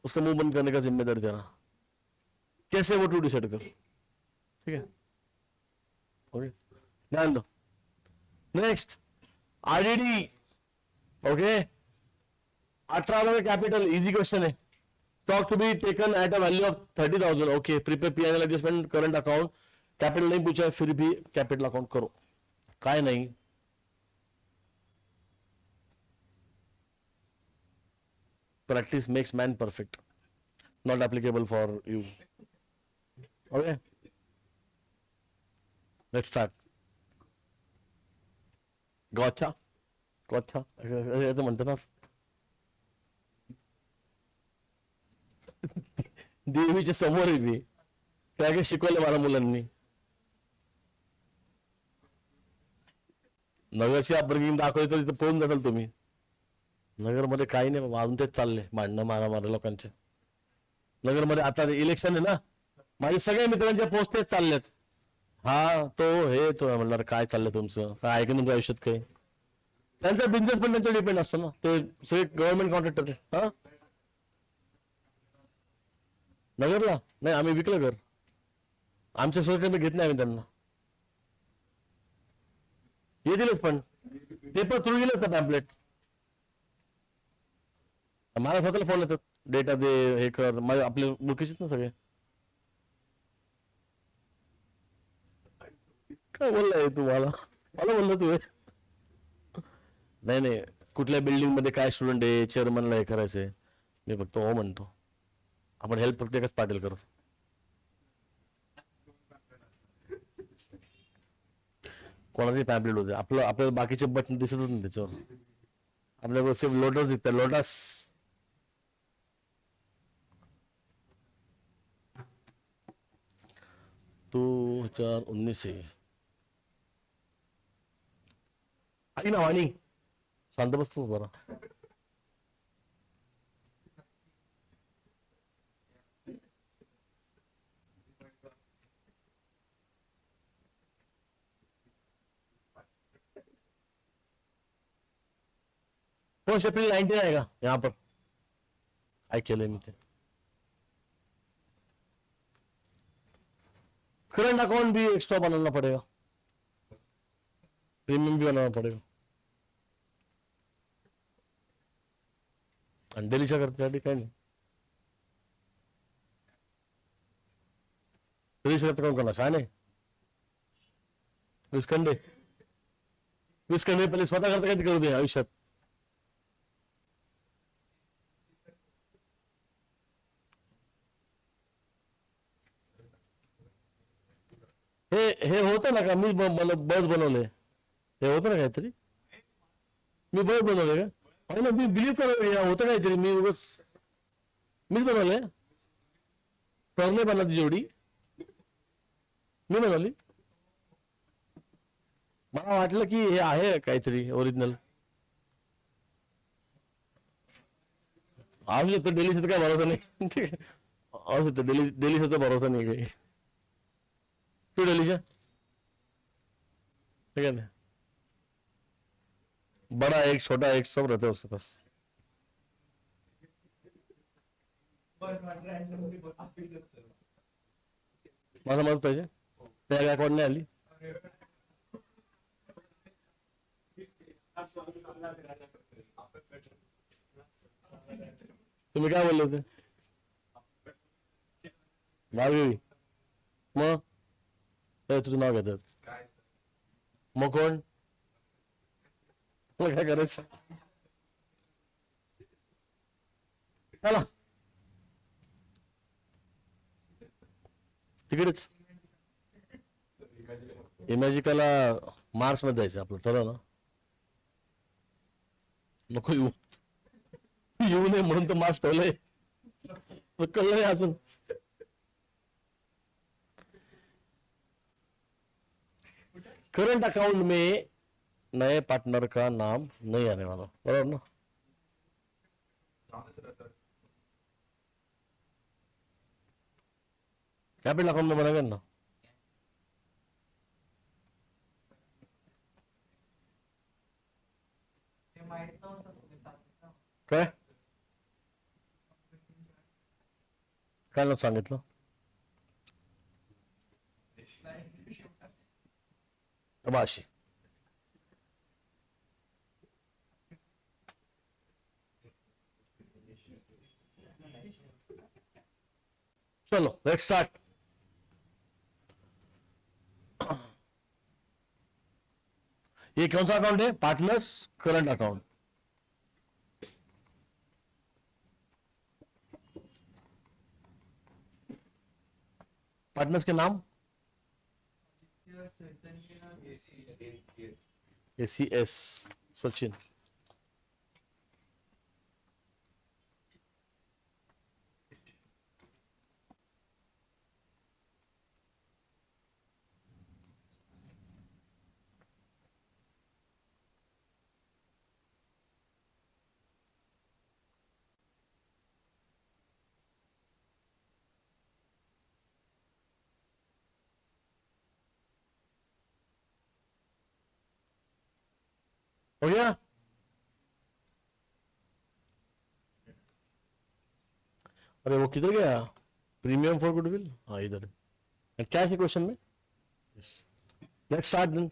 S1: उसका मुंह बंद करने का जिम्मेदारी तेरा कैसे वो टू डिसाइड कर ठीक है ओके ध्यान दो next RDD okay 18,000 capital easy question है stock to be taken at a value of 30,000 okay prepaid PNL adjustment current account capital नहीं पूछा है फिर भी कैपिटल अकाउंट करो काय नहीं practice makes man perfect not applicable for you okay let's start गौच्छा गौच्छा ऐसे म्हणते ना देवीच्या समोर आहे मी काय काय शिकवलं मला मुलांनी नगरची अपब्रिंगिंग दाखवली तर तिथे पळून जाताल तुम्ही नगरमध्ये काही नाही बाबा अजून तेच चालले भांडणं मारा लोकांचे नगरमध्ये आता इलेक्शन आहे ना माझे सगळ्या मित्रांचे पोस्ट तेच चाललेत हा तो म्हणणार काय चाललंय तुमचं काय ऐकून तुमच्या आयुष्यात काही त्यांचा बिझनेस पण त्यांच्यावर डिपेंड असतो ना ते सगळे गव्हर्नमेंट कॉन्ट्रॅक्टर आहे हा नगरला नाही आम्ही विकलं घर आमच्या सोसायटीमध्ये घेत नाही आम्ही त्यांना येतीलच पण पेपर थ्रू गेलंच ना पॅम्पलेट मला स्वतःला फोन येतात डेटा दे हे कर माझे आपले ओळखीचेच ना सगळे काय बोललाय तू मला बोललो तू नाही कुठल्या बिल्डिंग मध्ये काय स्टुडंट आहे चेअरमनला हे करायचंय मी फक्त हो म्हणतो आपण हेल्प प्रत्येकच पाटील करतो कोणाचे पॅम्पलेट होते आपल्याला बाकीचे बटन दिसतच नाही त्याच्यावर आपल्याला सिर्फ लोटस दिसतात लोटस 2019 से आई ना वाणी शांत बसतो जरा फर्स्ट अप्रैल 19 आएगा यहाँ पर आई केले में थे करंट अकाउंट भी एक्स्ट्रा बनाना पड़ेगा प्रीमियम भी बनाना पड़ेगा डेलीच्या करते काही नाही रिलीज करता कोण कोणाला शाने विस्कंडे पहिले स्वतः करता काहीतरी करू दे आयुष्यात. हे होतं ना का मी बस बनवले हे होतं ना काहीतरी मी बस बनवले का हो ना मी बिलीव्ह करा होतं काहीतरी मी उगाच मीच बनवले सरने बनवली जेवढी मी बनवली मला वाटलं की हे आहे काहीतरी ओरिजिनल असू शकतं डेलीचा तर काय भरोसा नाही ठीक आहे असू शकतं डेलीचा तर भरोसा नाही काही क्यों डेलीचा ठीक है ना बड़ा एक छोटा एक सब रहता है उसके पास माझा मत पाहिजे त्या अकाउंट नाही आली तुम्ही काय बोलले होते भार्गवी मग तुझं नाव घेतात मग कोण काय करायचं चला तिकडेच इमॅजिकाला मार्च मध्ये जायचं आपलं ठरवलं नको येऊ नये म्हणून तर मार्च ठेवलंय कळलं नाही अजून करंट अकाउंट में नए पार्टनर का नाम नहीं आने वाला बराबर ना कैपिटल अकाउंट में बनेगा ना काय काय नाव सांगितलं अशी चलो लेट्स स्टार्ट ये कौन सा अकाउंट है पार्टनर्स करंट अकाउंट पार्टनर्स के नाम ACS सचिन हो गया अरे वो किधर गया प्रीमियम फॉर गुडविल हाँ इधर क्या है क्वेश्चन में लेट्स स्टार्ट देन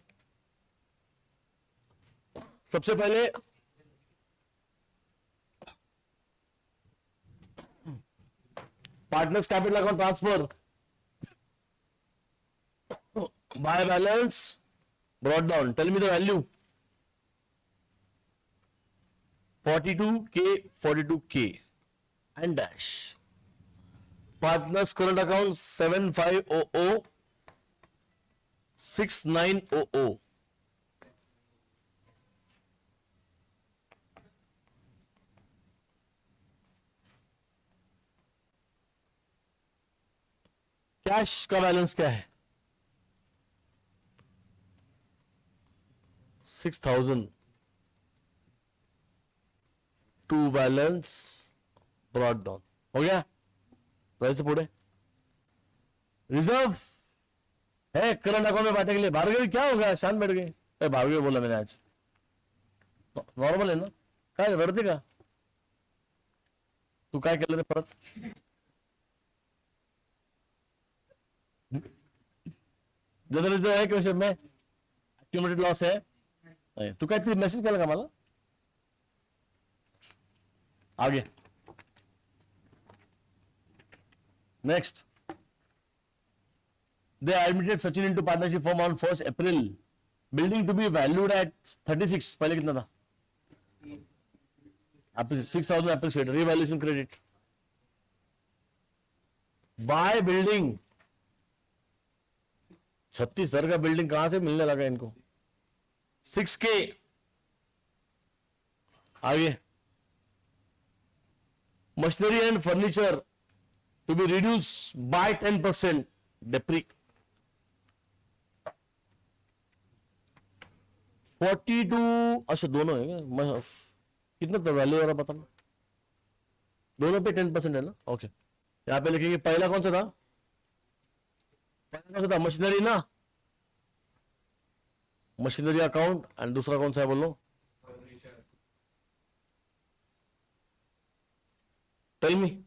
S1: सबसे पहले partners capital account transfer by balance brought down tell me the value 42K and dash partners current account 75006900 cash का बैलेंस क्या है 6000 टू बैलेंस ब्रॉड डाउन हो गया जायचं पुढे रिजर्व है करंट अकाउंट में बांटने के लिए भार्गवी क्या हो गया शान बैठ गए भार्गवी बोला मैंने आज नॉर्मल है ना काय रडते का तू काय केलं रे परत जनरल है क्वेश्चन में एक्युमुलेटेड लॉस है तू काहीतरी मेसेज केला का मला आगे next they admitted Sachin into partnership firm on 1st April. Building to be valued at 36. पहले कितना था? 6,000 appreciated. Revaluation credit. Buy building. 36,000 का बिल्डिंग कहां से मिलने लगा इनको? 6K. आगे. Machinery and furniture to be reduced by 10%. Depre. 42. अच्छा दोनों है क्या? कितना तो वैल्यू हो रहा पता नहीं. दोनों पे 10% है ना? ओके. यहाँ पे लिखेंगे पहला कौन सा था? पहला कौन सा था? मशीनरी ना? Machinery account. एंड दूसरा कौन सा है बोलो? Tell me.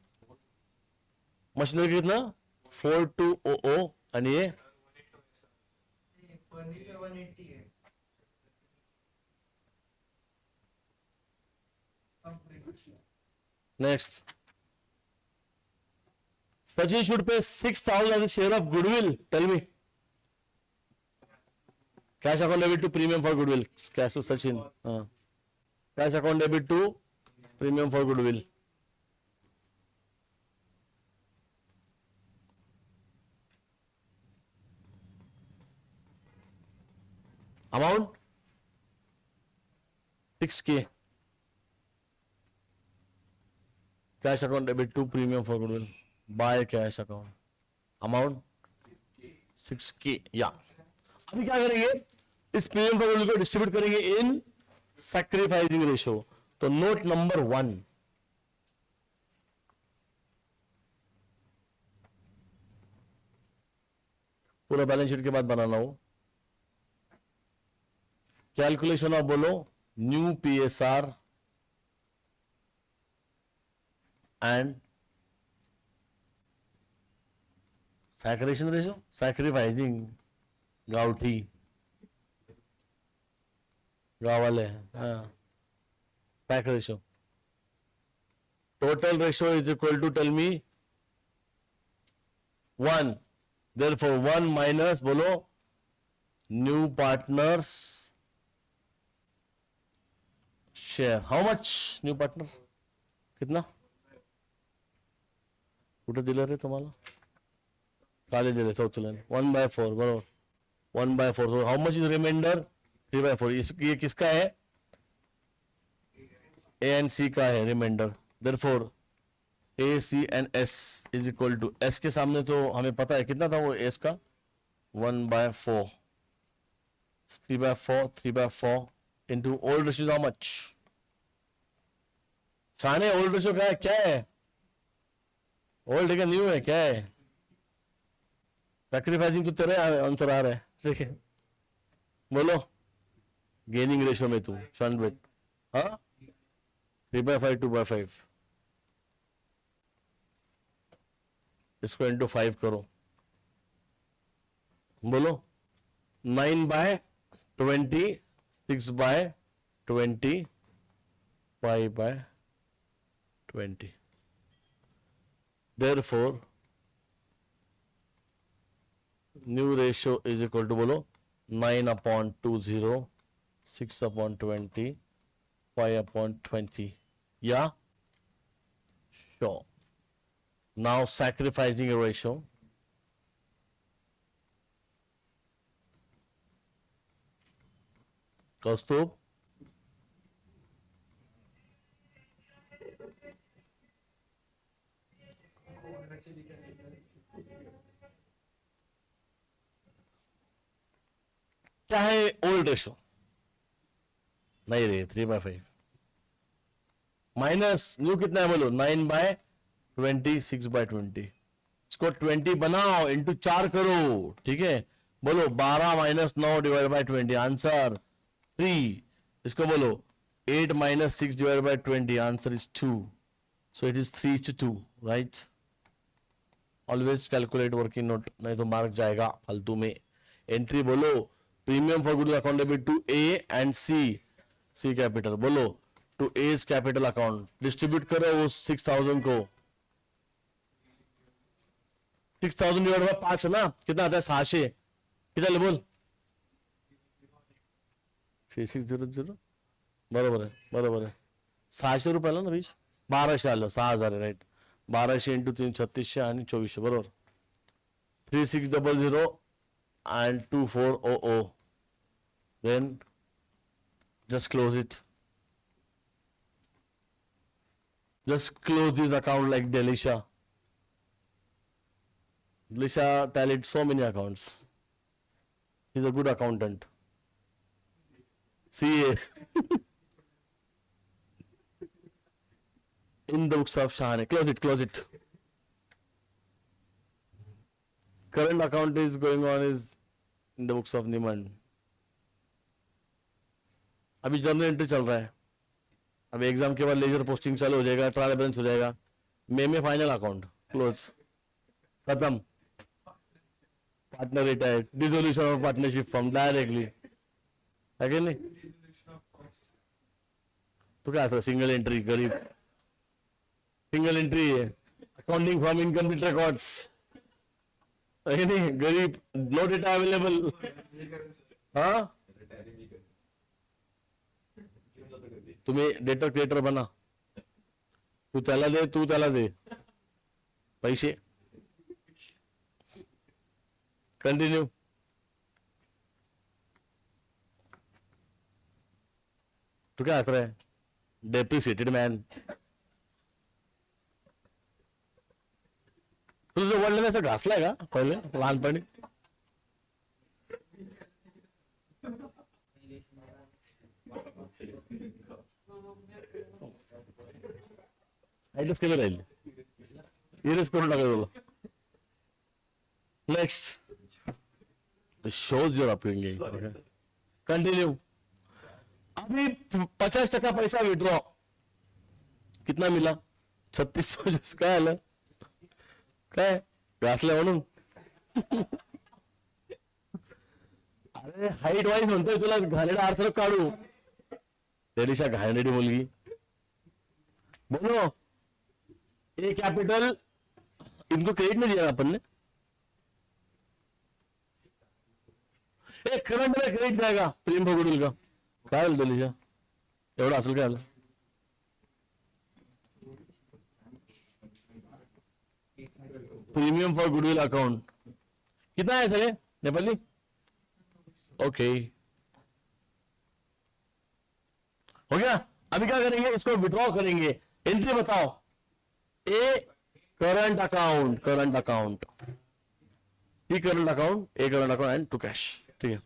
S1: मशीनरी कितना? 4200. एंड ये
S2: फर्नीचर 180 है.
S1: next. Sachin should pay 6,000 as a share of goodwill. Tell me. Cash account debit to premium for goodwill. Cash to Sachin. Cash account debit to premium for goodwill. Amount 6K. Cash account debit to premium for goodwill. Buy cash account. Amount 6K. या अभी क्या करेंगे? इस प्रीमियम फॉर गोल्ड को डिस्ट्रीब्यूट करेंगे इन सैक्रिफाइसिंग रेशियो. तो नोट नंबर 1. पूरा बैलेंस शीट के बाद बनाना हो. कैलकुलेशन ऑफ बोलो new PSR and saturation ratio, sacrificing गावठी गावाले. पैक ratio. Total ratio is equal to tell me 1. therefore 1 minus बोलो new partners share. How much new partner? कितना? कुठे दिलं रे तुम्हाला? काले दिले चौथं लाइन. 1/4 बरोबर. 1/4. How much is remainder? 3/4. ये किसका है? A and C का है remainder. Therefore A, C and S is equal to S के सामने तो हमें पता है कितना था वो S का 1/4. 3/4 3/4 into old ratio how much? शाने ओल्ड रेशियो क्या है? ओल्ड है क्या न्यू है? क्या है? सैक्रिफाइसिंग तो तेरे आंसर आ रहा है. ठीक है बोलो. गेनिंग रेशियो में तू शन बेट. हाँ 3/5 2/5. इसको इंटू 5 करो. बोलो 9/20 6/20 5/20. Therefore, new ratio is equal to बोलो 9/20, 6/20, 5/20. Yeah? Sure. Now sacrificing a ratio. Kaustubh? क्या है ओल्ड रेशो? नहीं रे 3/5 माइनस न्यू कितना है बोलो 9/20 6/20. इसको 20 बनाओ इंटू 4 करो. ठीक है बोलो 12 - 9 डिवाइड बाय 20. आंसर 3. इसको बोलो 8 - 6 divide by 20. Answer is 2. So it is 3:2. Right. Always calculate working note नहीं तो मार्क जाएगा फालतू में. एंट्री बोलो premium for good account debit to A and C capital. बोलो to A's capital account. Distribute करो उस 6,000 को 6000 डिवाइड बाय 5 है ना, कितना आता है? 600। कितना ले बोल? 3600, बरोबर आहे, बरोबर आहे. 600 रुपये आलं ना बीज. 1200 आलं, 6000 आहे, राईट. 1200 इंटू 3 3600 आणि 2400, बरोबर. 3600 and 2400. Then just close it. Just close this account like Delisha. Delisha tallied so many accounts. He's a good accountant. CA. In the books of Shahane. Close it, close it. Current account is going on is in the books of Niman. अभी जर्नल एंट्री चल रहा है. अभी एग्जाम के बाद लेजर पोस्टिंग चालू हो जाएगा, ट्रायल बैलेंस हो जाएगा. मई में फाइनल अकाउंट क्लोज, खत्म. Partner retired, dissolution of partnership form directly है कि नहीं. तो क्या असर सिंगल एंट्री गरीब, सिंगल एंट्री है अकाउंटिंग फ्रॉम इनकम्प्लीट रिकॉर्ड्स है कि नहीं. गरीब, नो डेटा अवेलेबल. हाँ, तुम्ही डेटा क्रिएटर बना. तू त्याला दे, तू त्याला दे पैसे. कंटिन्यू. तू क्या हंस रहा है? Depreciated man. तुझं वडिलांनी असं घासलाय का पहिले लहानपणी? ऍडजस्ट केलं राहील. इरेज करून टाका तुला. Next shows your upbringing. Continue. अभी 50% पैसा विड्रॉ. कितना मिला? 3600. काय आलं? काय घासलं म्हणून? अरे हाईट वाईज म्हणतोय तुला, घालेला आरसा काढू. डेलिशा घाणेरडी मुलगी. बोलो. ए कैपिटल इनको क्रेडिट नहीं दिया अपन ने. एक करंट में क्रेडिट जाएगा प्रेम भगुडील का. काय आलं डेलिशा? एवढं असेल काय आलं? प्रीमियम फॉर गुडविल अकाउंट कितना है सर नेपाली? ओके, हो गया. अभी क्या करेंगे? इसको विड्रॉ करेंगे. एंट्री बताओ. A current account, current account, T current account, A current account and to cash. ठीक है,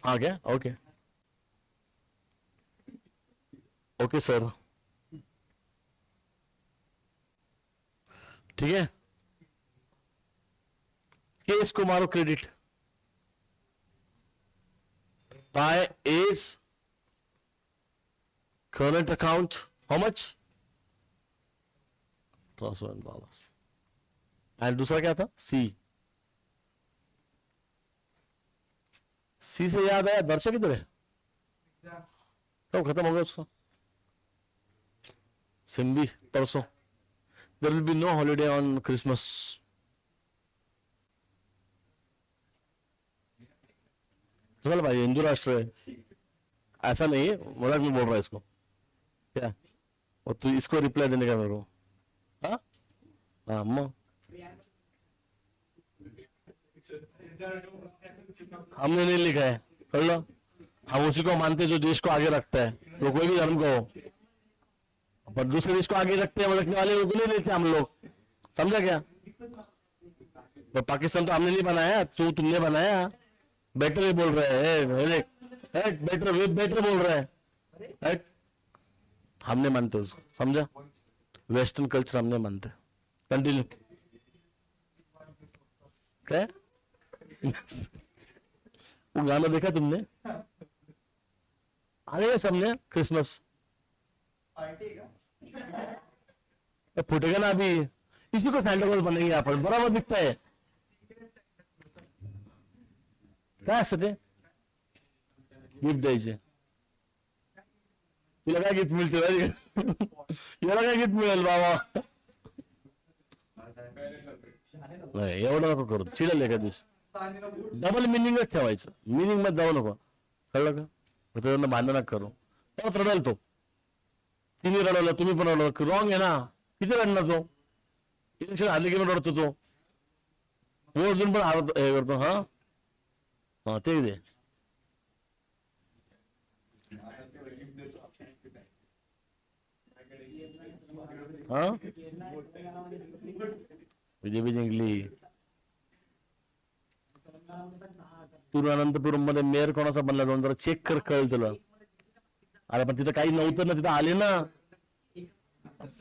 S1: आ गया. Okay, okay sir. ठीक है, केस को मारो credit by as current account. How much? $1,000. And दूसरा क्या था? सी. सी से याद आया, दर्शक किधर है? कब खत्म हो गया उसका? सिंधी परसों. There will be no holiday on Christmas. चल भाई, हिंदू राष्ट्र है, ऐसा नहीं है, मजाक में बोल रहा है इसको. क्या? और तू इसको रिप्लाई देने का मेरे को? हाँ हाँ अम्मा, हमने नहीं लिखा है, कर लो. हम उसी को मानते जो देश को आगे रखता है. तो कोई भी धर्म को हो, पर दूसरे देश को आगे रखते हैं, रखने वाले लोग नहीं लेते हम लोग. समझा क्या? तो पाकिस्तान तो हमने नहीं बनाया, तुमने बनाया. बेटर बोल रहे हैं, बेटर बेटर बोल रहा है. हमने मानते उसको. समझा? वेस्टर्न कल्चर हमने मानते. कंटिन्यू. क्या वो गाना देखा तुमने? अरे सबने क्रिसमस फूटेगा ना अभी. इसी को सैंटा क्लॉज बनेंगे आपण. बराबर दिखता है. काय असतं ते? गिफ्ट द्यायचे. तुला काय गिफ्ट मिळते याला काय गिफ्ट मिळेल बाबा नाही एवढं नको करू चिडल एका दिवस डबल मिनिंगच ठेवायचं मिनिंग मध्ये जाऊ नको कळलं का त्याच्यानं भांडण नका करू परत रडेल तो तिने रडवलं तुम्ही पण रडवलं रॉंग आहे ना किती रडणार तो इलेक्शन हल्ली घेऊन रडतो तो वोट देऊन पण हे करतो हा हा ते दे हा बीजेपी जिंकली तिरुअनंतपुरम मध्ये मेयर कोणाचा बनला जाऊन जरा चेक कर कळेल तुला अरे पण तिथं काही नव्हतं ना तिथं आले ना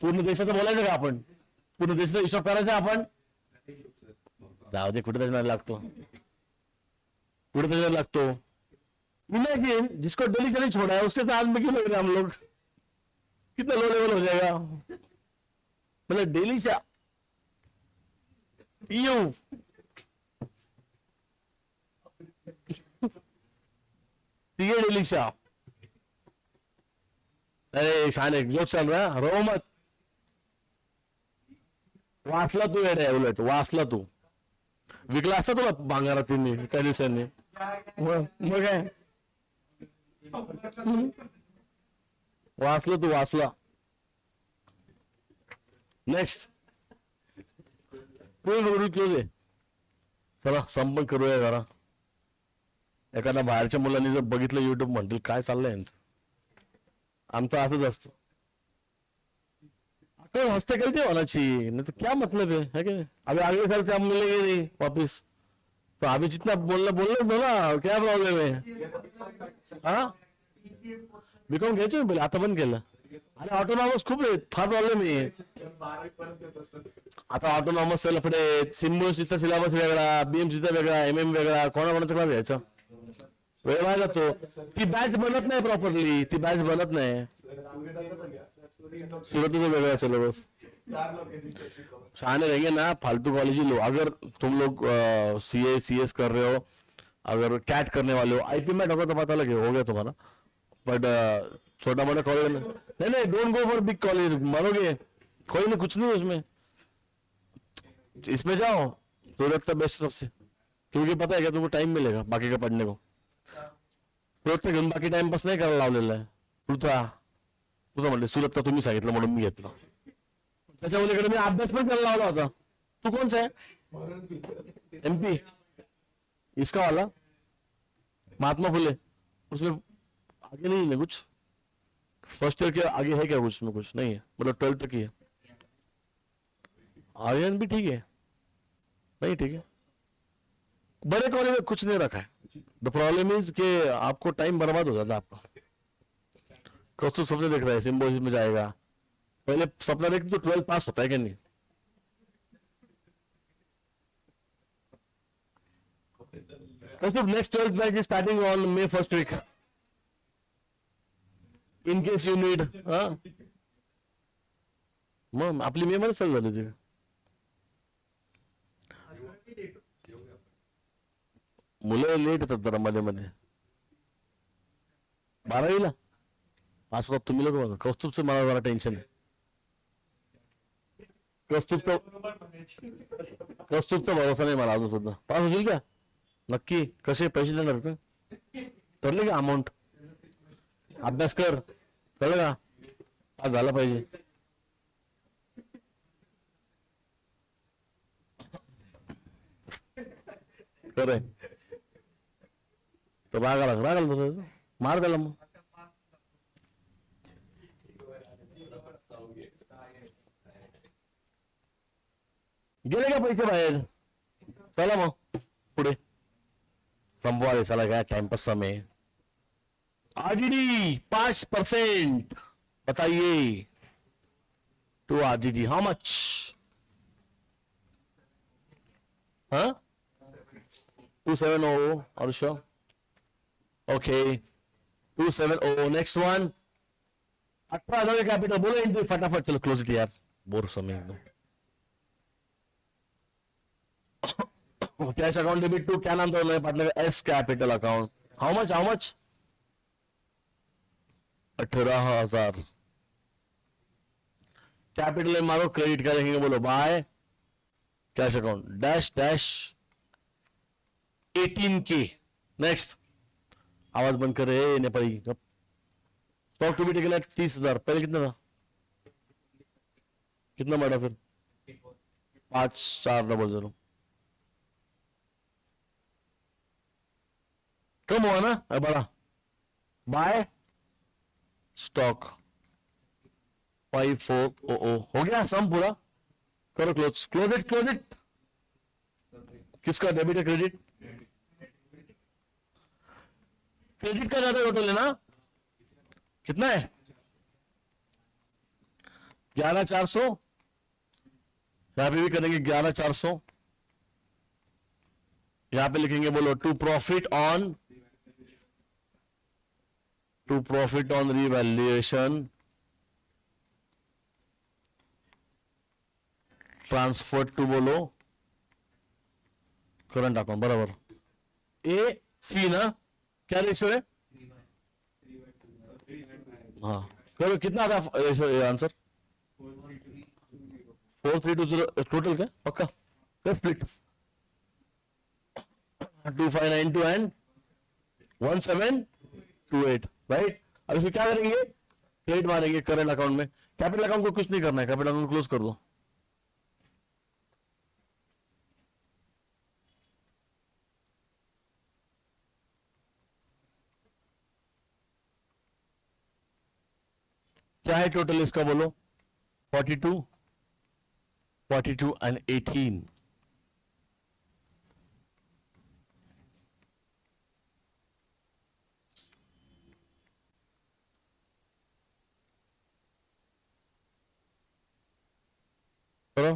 S1: पूर्ण देशाचं बोलायचं का आपण पूर्ण देशाचा हिशोब करायचा आपण जाऊ दे कुठे त्याच्या लागतो कुठे त्याच्या लागतो इमेजिन जिसको दिल्ली से नहीं छोड़ा है उसके साथ में क्यों लग रहे हम लोग कितना लो लेवल हो जाएगा मतलब डेली से यूं ठीक है डेली से अरे शान एक जोक चल रहा है रो मत वाचला तू येड्या उलट वाचला तू विकला असता तुला भांगारा तिने काही दिवसांनी मग काय वाचला तू वाचला नेक्स्ट क्लोज आहे चला संपर्क करूया जरा एखाद्या बाहेरच्या मुलांनी जर बघितलं युट्यूब म्हणतील काय चाललंय यांचं आमचं असंच असतं अगर हंसते करते होना चाहिए नहीं तो क्या मतलब है कि अभी अगले साल से हम मिलेंगे नहीं वापिस तो अभी जितना बोलना दो ना क्या प्रॉब्लेम है हाँ बीकॉम घ्यायचं बोले आता पण केलं अरे ऑटोनॉमस खूप आहे फार प्रॉब्लेम आहे आता ऑटोनॉमस लफडे सिम्बोसिसचा सिलेबस वेगळा बीएमसीचा वेगळा एमएम वेगळा कोणाकोणाचा क्लास घ्यायचा वेळ वाया जातो ती बॅच बनत नाही प्रॉपरली ती बॅच बनत नाही सूरत में वेगळा सिलेबस शाने रहेंगे ना फालतू कॉलेज लो अगर तुम लोग सीएस कर रहे हो अगर कैट करने वाले हो आईपी में होगा तो पता लगे हो गया तुम्हारा बट छोटा मोटा कॉलेज नहीं don't go for big college मरोगे कोई नहीं कुछ नहीं उसमें इसमें जाओ सूरत का बेस्ट सबसे क्योंकि पता है क्या तुमको टाइम मिलेगा बाकी का पढ़ने को सूरत घेऊन बाकी टाइमपास नाही करायला लावलेला आहे तुझं म्हणले सुरतचा तुम्ही सांगितलं म्हणून मी घेतलं त्याच्या मुलीकडे मी अभ्यास पण करायला लावला होता तू कौन सा है एमपी इसका वाला महात्मा फुले उसमें आगे नहीं है कुछ फर्स्ट ईयर के आगे है क्या कुछ में कुछ नहीं है मतलब 12th तक ही है आर्यन भी ठीक है नहीं ठीक है बड़े कॉलेज में कुछ नहीं रखा है द प्रॉब्लम इज कि आपको टाइम बर्बाद हो जाता है आपका कौस्तुभ सपने देख रहा है सिम्बोसिस में जाएगा पहले सपना देख तो 12 पास होता है क्या नहीं Kaustubh next 12th batch is starting on May 1st week in case you need मग आपली मे मध्ये चालू झाली होती मुलं लेट येतात जरा मध्ये मध्ये 12वीला पास होतात तुम्ही लोक कौस्तुभचं मला जरा टेन्शन आहे कौस्तुभचा भरोसा नाही मला अजून सुद्धा पास होईल का नक्की कसे पैसे देणार का ठरले का अमाऊंट अभ्यास कर कळलं का पास झाला पाहिजे खरंय तर रागाला मार त्याला मग गेले का पैसे बाहेर चला मग पुढे संपवा चला काय टाइमपास समय आरडीडी 5% बताइए टू आरडीडी हाउ मच हाँ 270 और sure okay 270 next one 18,000 capital बोलो इंटू फटाफट चलो क्लोज किया यार बोर समय एकदम कैश अकाउंट डेबिट टू क्या नाम था उन्होंने partner's capital account how much 18,000। Capital में मारो, क्रेडिट क्या लिखेंगे बोलो, by cash account dash dash 18K। Next, आवाज बंद कर रहे Nepali. Stock to be taken at 30,000, पहले कितना था, कितना बढ़ा फिर, 5,400 कम हुआ ना, बढ़ा। बाय स्टॉक 5400 हो गया सम पूरा, करो close, close it, close it. किसका डेबिट है क्रेडिट, क्रेडिट का ज्यादा टोटल है ना, कितना है, 11,400। यहां पे भी करेंगे 11,400, यहां पे लिखेंगे बोलो to profit on revaluation transfer to बोलो करंट अकाउंट, बराबर। ए सी ना, क्या रेशियो है, हाँ करो, कितना था आंसर, 4320 टोटल का पक्का, क्या स्प्लिट 2592 एंड 1728, राइट। अब इसमें क्या करेंगे, क्रेडिट मारेंगे करंट अकाउंट में, कैपिटल अकाउंट को कुछ नहीं करना है, कैपिटल अकाउंट क्लोज कर दो। क्या है टोटल इसका बोलो, 42 एंड 18, करो।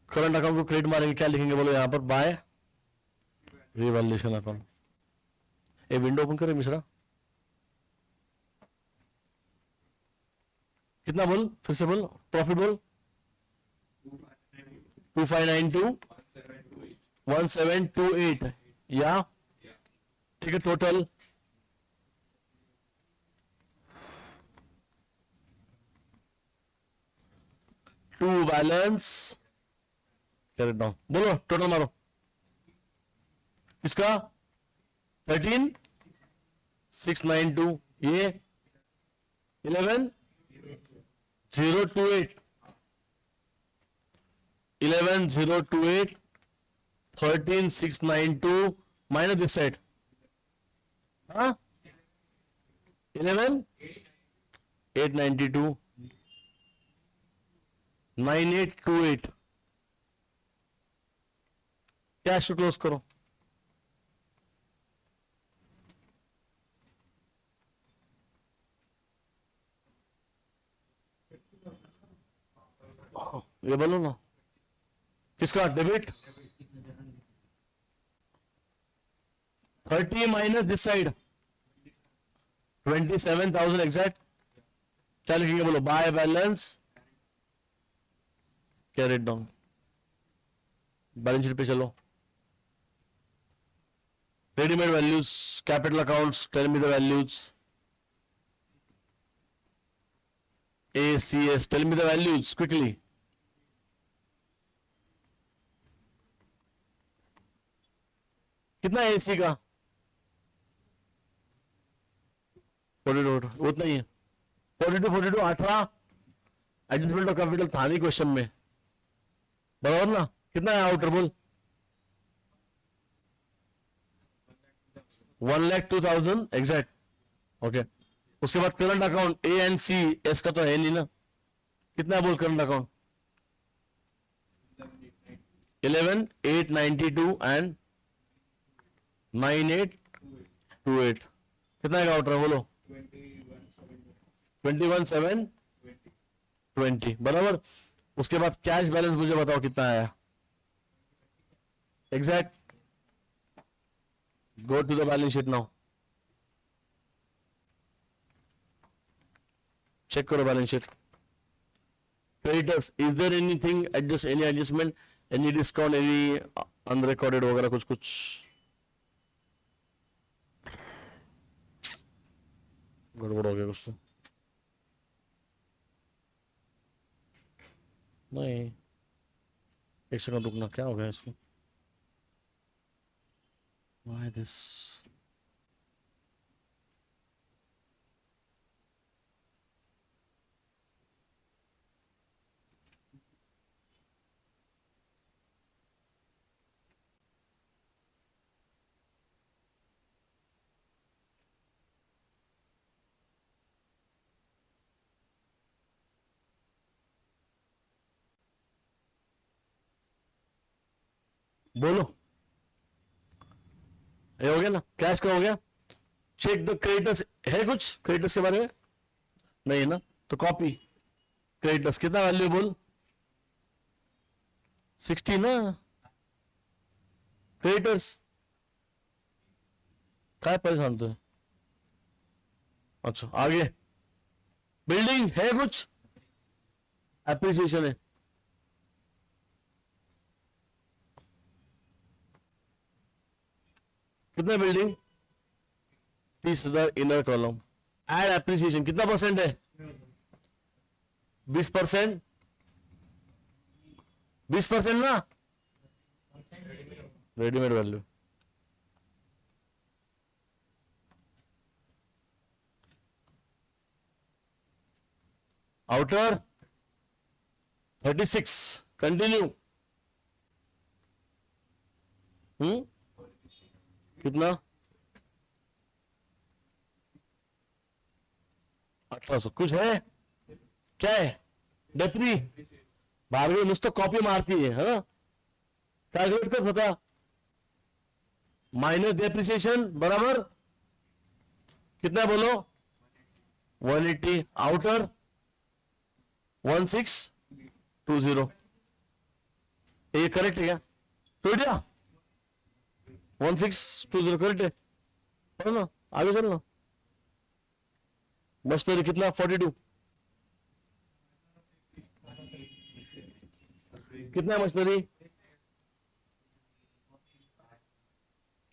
S1: करंट अकाउंट को क्रेडिट मारेंगे, क्या लिखेंगे बोलो यहां पर, by revaluation account. A window open करें मिश्रा, कितना बोल, फिर से बोल, प्रॉफिट बोल, 2592 1728, या ठीक है, total two balance, carried down, बोलो टोटल मारो, किसका 13,692, ये 11,028 13,692 माइनस दिस साइड, हाँ 11,892 9828, कैश को क्लोज करो। ये बोलो ना, किसका debit, 30 minus this side 27,000 exact, क्या लिखेंगे बोलो, by balance carried down. Balance sheet पे चलो, readymade values, capital accounts, tell me the values, ACS, tell me the values quickly. कितना है AC का, 42, उतना ही है, 42 18, एडजस्टमेंट ऑफ कैपिटल था नहीं क्वेश्चन में, बराबर ना, कितना है आउटर बोल, 1,02,000 एग्जैक्ट, ओके। उसके बाद current account A and C, S का तो है नहीं ना, कितना है बोल करंट अकाउंट, 11,892 एंड 9828, कितना है आउटर बोलो, 21,720, बराबर। उसके बाद कैश बैलेंस मुझे बताओ कितना आया, exact, go to the balance sheet now, check करो balance sheet. Creditors, is there anything adjust, any adjustment, any discount, any unrecorded वगैरह कुछ गड़बड़ गड़बड़ हो गया कुछ तो। नहीं, एक सेकंड रुकना, क्या हो गया इसको? Why this? बोलो, ये हो गया ना, कैश का हो गया। चेक द क्रेडिटर्स, है कुछ क्रेडिटर्स के बारे में? नहीं है ना, तो कॉपी क्रेडिटर्स कितना वैल्यूएबल? 60 ना क्रेडिटर्स। क्या परेशान तो है? अच्छा आगे, बिल्डिंग है कुछ? एप्रिसिएशन है। कितना building? 30,000 inner column. Add appreciation कितना परसेंट है? 20%। 20% ना, रेडीमेड वैल्यू। Outer 36, continue. कितना? 1800। कुछ है क्या है? डेप्री भार्गवी नुसतं कॉपी मारती है, कैलकुलेट कर होता। माइनस डेप्रिसिएशन बराबर कितना बोलो? 180। आउटर 1620। ये करेक्ट है क्या? तो क्या 1620 करेक्ट है? पढ़ो ना, आगे चलो ना। मशीनरी कितना? 42। कितना मशीनरी?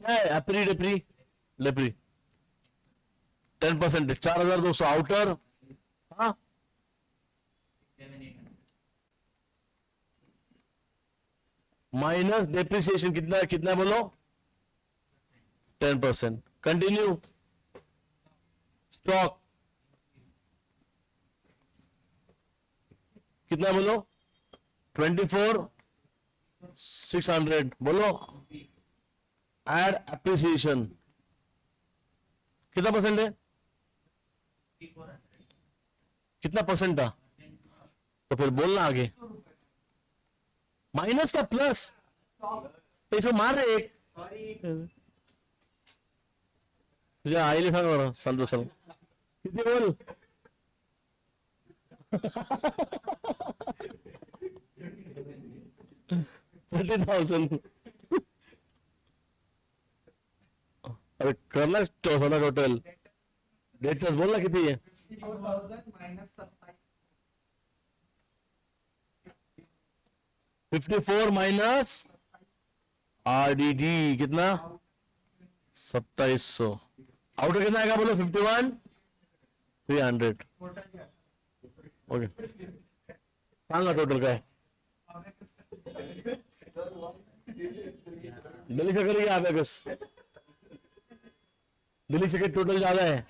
S1: क्या है? एप्री डेप्री लेप्री 10%, 4200। आउटर हाँ, माइनस डेप्रिसिएशन कितना? कितना बोलो? 10%। कंटिन्यू। स्टॉक कितना बोलो? 24,600 बोलो। एड एप्रिसिएशन कितना परसेंट है? कितना परसेंट था? तो फिर बोलना आगे। माइनस का प्लस, इसको मार रहे एक। तुझे आईले सांग बरं, सांगतो सांग किती बोल? 30,000। अरे करना टोटल डेटर्स बोलना किती है? 54 माइनस आरडीडी कितना? 2700। आउटर कितना आएगा बोलो? 51,300। ओके, सांगा टोटल काय? दिल्ली से करेंगे आप अगस्त, दिल्ली से टोटल ज्यादा है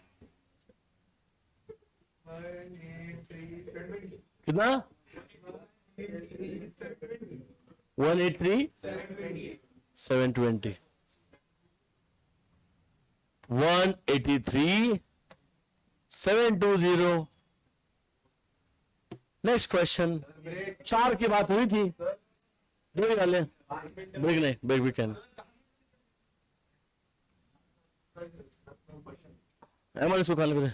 S1: कितना? 183,720। 183,720। Next question. 4 की बात हुई थी, ब्रेक डाले, ब्रेक नहीं, ब्रेक वीकेंड। एमएल इसको खाने को दे।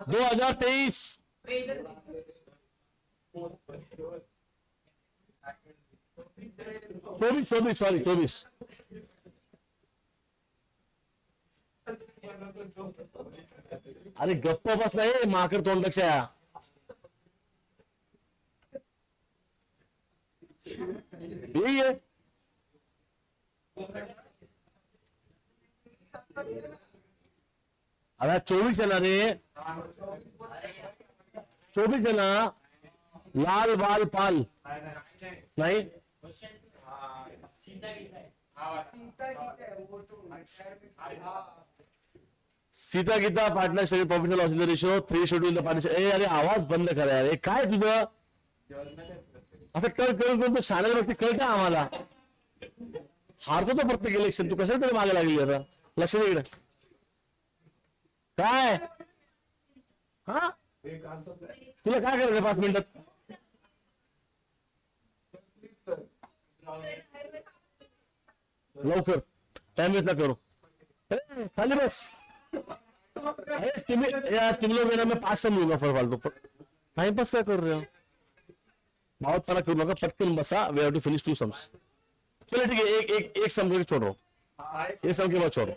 S1: 2023 24 सॉरी 24 अरे गप्प बस नाही माकड तोंडाच्या यही है अरे 24 है ना रे 24 है ना लाल बाल पाल नहीं Sita Gita partner schedule professional auxiliary ratio 3 schedule in the partnership ए अरे आवाज बंद करा यार हे काय तुझं असं करून करून शाळेला बघते कळतं आम्हाला हारतो तो प्रत्येक इलेक्शन तू कशाला तरी मागे लागली आता लक्ष दे इकडे काय हा तुला काय करायचं 5 मिनिटात लवकर टाइम वेस्ट ना करो ए, खाली बस तुम लोग मेरा मैं 5 सम लूंगा फॉर फालतू टाइम पास क्या कर रहे हो बहुत पना करूंगा पटकन बसा we have to finish 2 sums चलो ठीक है एक सम को छोड़ रहा हूं एक सम के बाद छोड़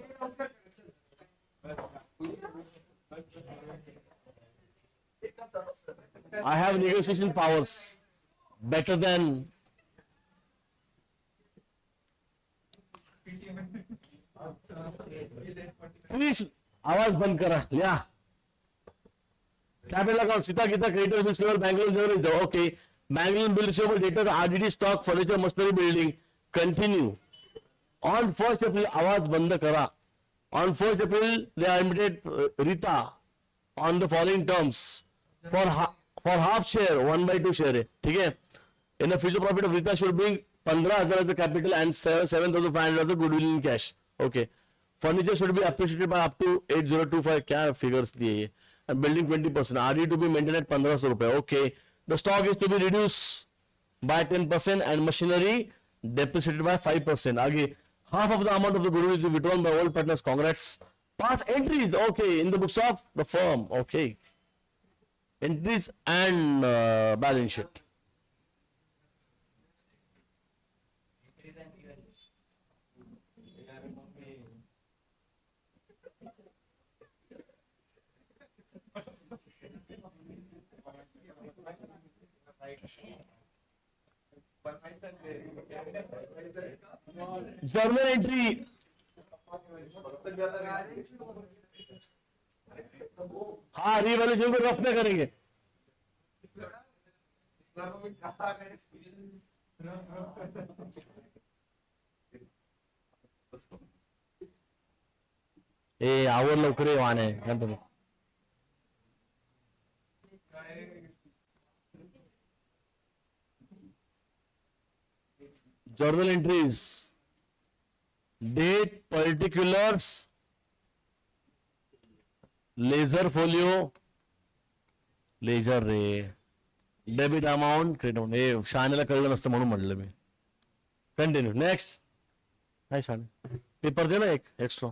S1: I have negotiation powers better than please आवाज बंद करा लिया capital account Sita Gita creditor bills payable Bangalore general जाओ okay Bangalore bill receivable debtors RDD stock furniture machinery building continue on 1st April आवाज बंद करा on 1st April they are admitted Rita on the following terms for half share 1/2 share है ठीक है in the future profit of Rita should bring 15,000 as a capital and 7,500 as a goodwill in cash okay furniture should be appreciated by up to 8025 क्या figures दिए ये and building 20% RD to be maintained at 1500 रुपए okay the stock is to be reduced by 10% and machinery depreciated by 5% आगे half of the amount of the goodwill is to be withdrawn by all partners congrats 5 entries okay in the books of the firm okay entries and balance sheet. Journal entry. हाँ, रिवैल्यूएशन को रफ में करेंगे. ए आवर लवकर ये वाहन है Ganpati. Journal entries, date, particulars, ledger folio, ledger रे, डेबिट अमाऊंट, क्रेडिट अमाऊंट. हे शहाण्याला कळलं नसतं म्हणून म्हणलं मी. कंटिन्यू. नेक्स्ट. काय शहाणे, पेपर दे ना एक एक्स्ट्रा.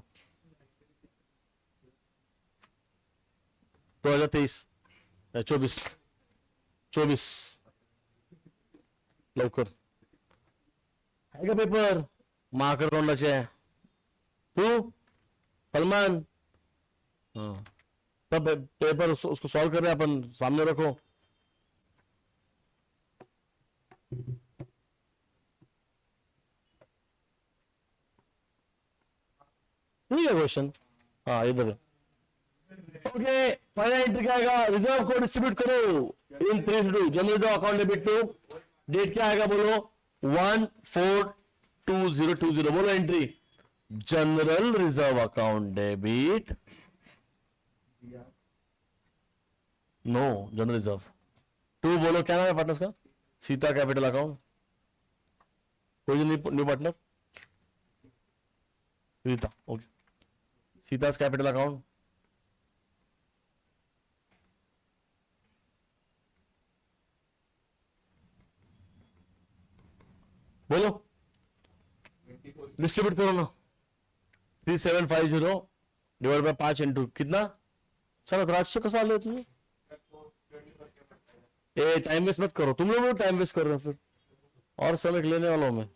S1: 2023 24 लवकर आहे का पेपर? माकड तोंडाचे आहे तू सलमान. हाँ, सब पेपर उसको सॉल्व कर रहे हैं अपन, सामने रखो. ठीक है क्वेश्चन. हाँ इधर. ओके, पहला एंट्री क्या आएगा? रिजर्व को डिस्ट्रीब्यूट करो in 3 to 2. General reserve account debit to. Date क्या आएगा बोलो? 1/4/2020. बोलो entry. General reserve account debit. No, general reserve. 2 बोलो. क्या नाम है पार्टनर्स का? Sita capital account. कोई new partner? Sita. Okay, Sita capital account. बोलो, डिस्ट्रीब्यूट करो ना. 3750 डिवाइड बाय 5 इंटू कितना? चलो द्राक्ष कसा आले तुम्ही? ए टाइम वेस्ट मत करो, तुम लोग टाइम वेस्ट कर रहे हो फिर, और समय लेने वालों में.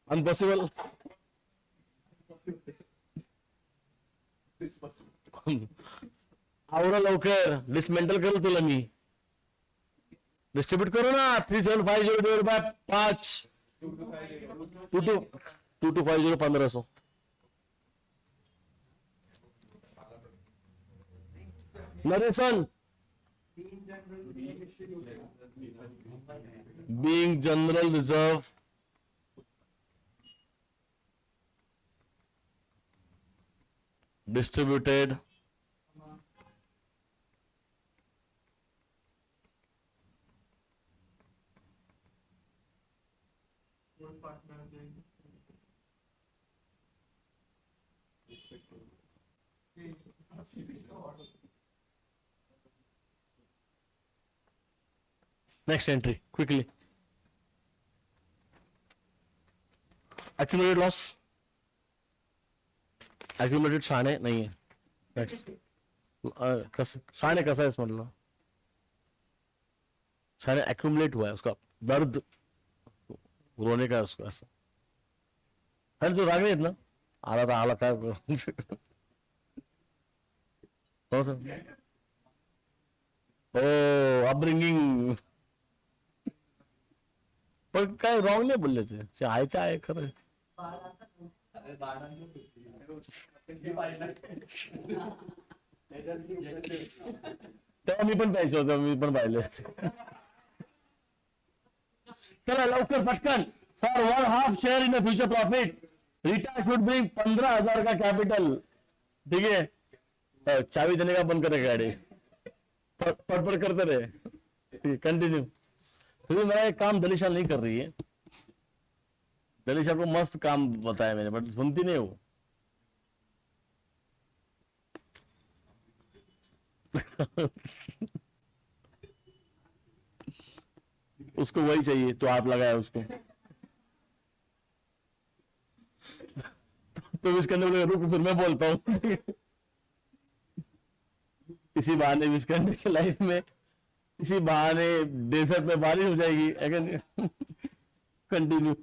S1: अनपॉसिबल. आवडा लवकर डिसमेंटल करेल तुला मी. डिस्ट्रीब्यूट करो ना. 3750 divide by 5. 2250 1500. Narration. being general reserve distributed next entry quickly. Accumulated loss. Accumulated शाणे नहीं है. next शाणे कैसा है इस मतलब? शाणे accumulate हुआ है, उसका दर्द रोने का है उसका ऐसा. अरे तो राग नहीं इतना आला था, आला का ओ अपब्रिंगिंग. पण काय रॉंग नाही बोलले ते आहे ते आहे खरं. तेव्हा मी पण पाहिजे होतं, मी पण पाहिले. चला लवकर पटकन. For 1/2 share in future profit Rita should bring 15,000 का कैपिटल. ठीक है, चाबी देने का बंद करे गाड़ी, पटपट करते रहे. कंटिन्यू. फिर मेरा एक काम दलिशा नहीं कर रही है. दलिशा को मस्त काम बताया मैंने, बट सुनती नहीं वो. उसको वही चाहिए तो हाथ लगाया उसको. तो इसके अंदर रुक, फिर मैं बोलता हूँ. इसी बहाने विश करने की लाइफ में, इसी बहाने डेजर्ट में बारिश हो जाएगी। अगर कंटिन्यू।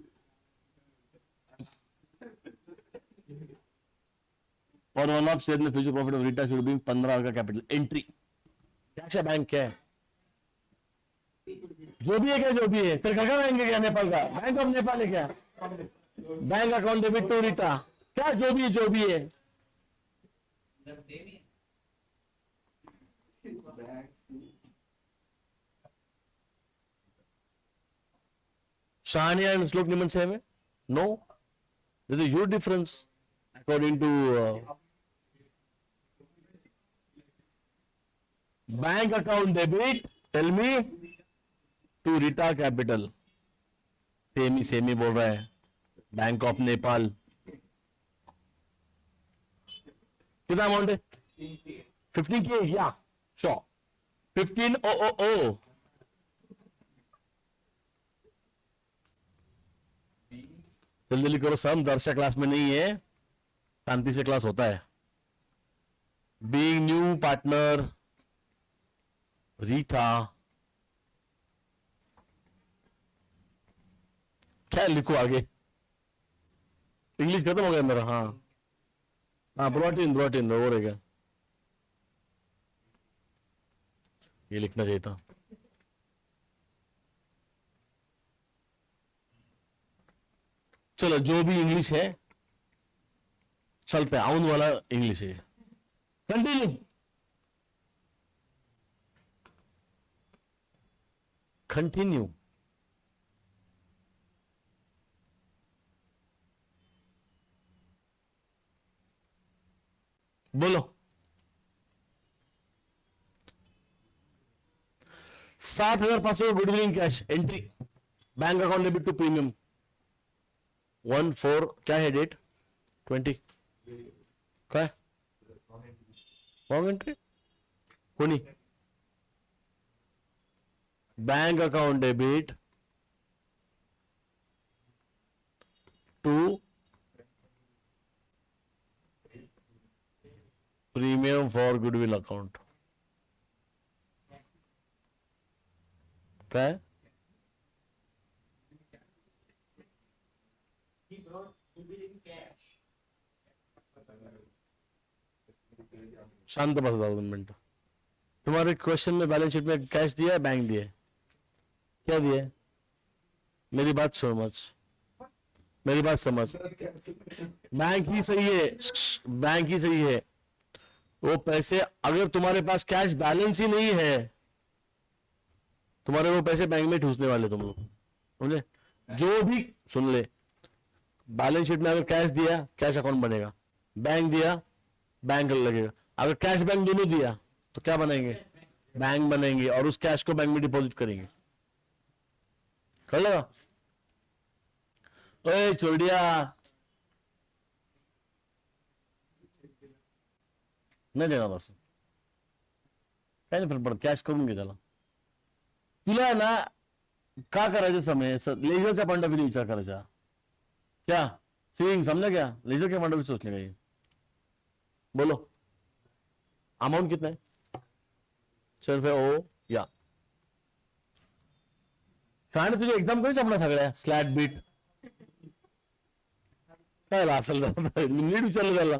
S1: और वन ऑफ शेयर में future profit of Rita should be 15 का कैपिटल एंट्री। क्या बैंक क्या है, जो भी है, क्या जो भी है, तेरे का बैंक है क्या नेपाल का, बैंक ऑफ नेपाल है क्या, bank account debit to Rita, क्या जो भी है, जो भी है। Shania and Slok Niman same है? No, there's a huge difference according to bank account debit. Tell me to Rita Capital. Same ही बोल रहा है, बैंक ऑफ नेपाल। कितना अमाउंट है? 15 के, या श्योर 15,000। जल्दी जल्दी करो, सम दर्शक क्लास में नहीं है, शांति से क्लास होता है। बीइंग न्यू पार्टनर रीटा, क्या लिखो आगे, इंग्लिश खत्म हो गया मेरा। हाँ हाँ, ब्रॉट इन वो रहेगा, ये लिखना चाहिए था। चलो जो भी इंग्लिश है चलते हैं, आउन वाला इंग्लिश है। कंटिन्यू। कंटिन्यू। बोलो। 7,500 goodwill in cash entry, bank account debit to premium 1/4, क्या है डेट 20, क्या है रॉन्ग एंट्री कोनी, bank account debit to premium for goodwill account, क्या है? शांत बस 2 मिनट। तुम्हारे क्वेश्चन में बैलेंस शीट में कैश दिया है, बैंक दिया है, क्या दिया है? मेरी बात समझ, मेरी बात समझ। बैंक ही सही है, बैंक ही सही है। वो पैसे, अगर तुम्हारे पास कैश बैलेंस ही नहीं है, तुम्हारे वो पैसे बैंक में ठूसने वाले तुम लोग, समझे? जो भी सुन ले, बैलेंस शीट में अगर कैश दिया, कैश अकाउंट बनेगा, बैंक दिया, बैंक लगेगा। अगर कैश बैंक दोनों दिया तो क्या बनाएंगे? बैंक बनेंगे, और उस कैश को बैंक में डिपॉजिट करेंगे। कर लेगा? ओए छोड़ दिया, नाही देणार असं काही नाही, फरक पडत, कॅश करून घे त्याला। तुला ना का करायचं समय, लेजरच्या पॉइंट ऑफ व्ह्यू विचार करायचा, क्या सेविंग, समझा क्या? लेजर के पॉइंट ऑफ व्यू सोचने का ये। बोलो अमाउंट कितना है? 6 रुपये ओ या शाळेने तुझे एक्झाम कधी संपणार सगळ्या स्लॅट बीट काय असेल, नीट विचारलं त्याला,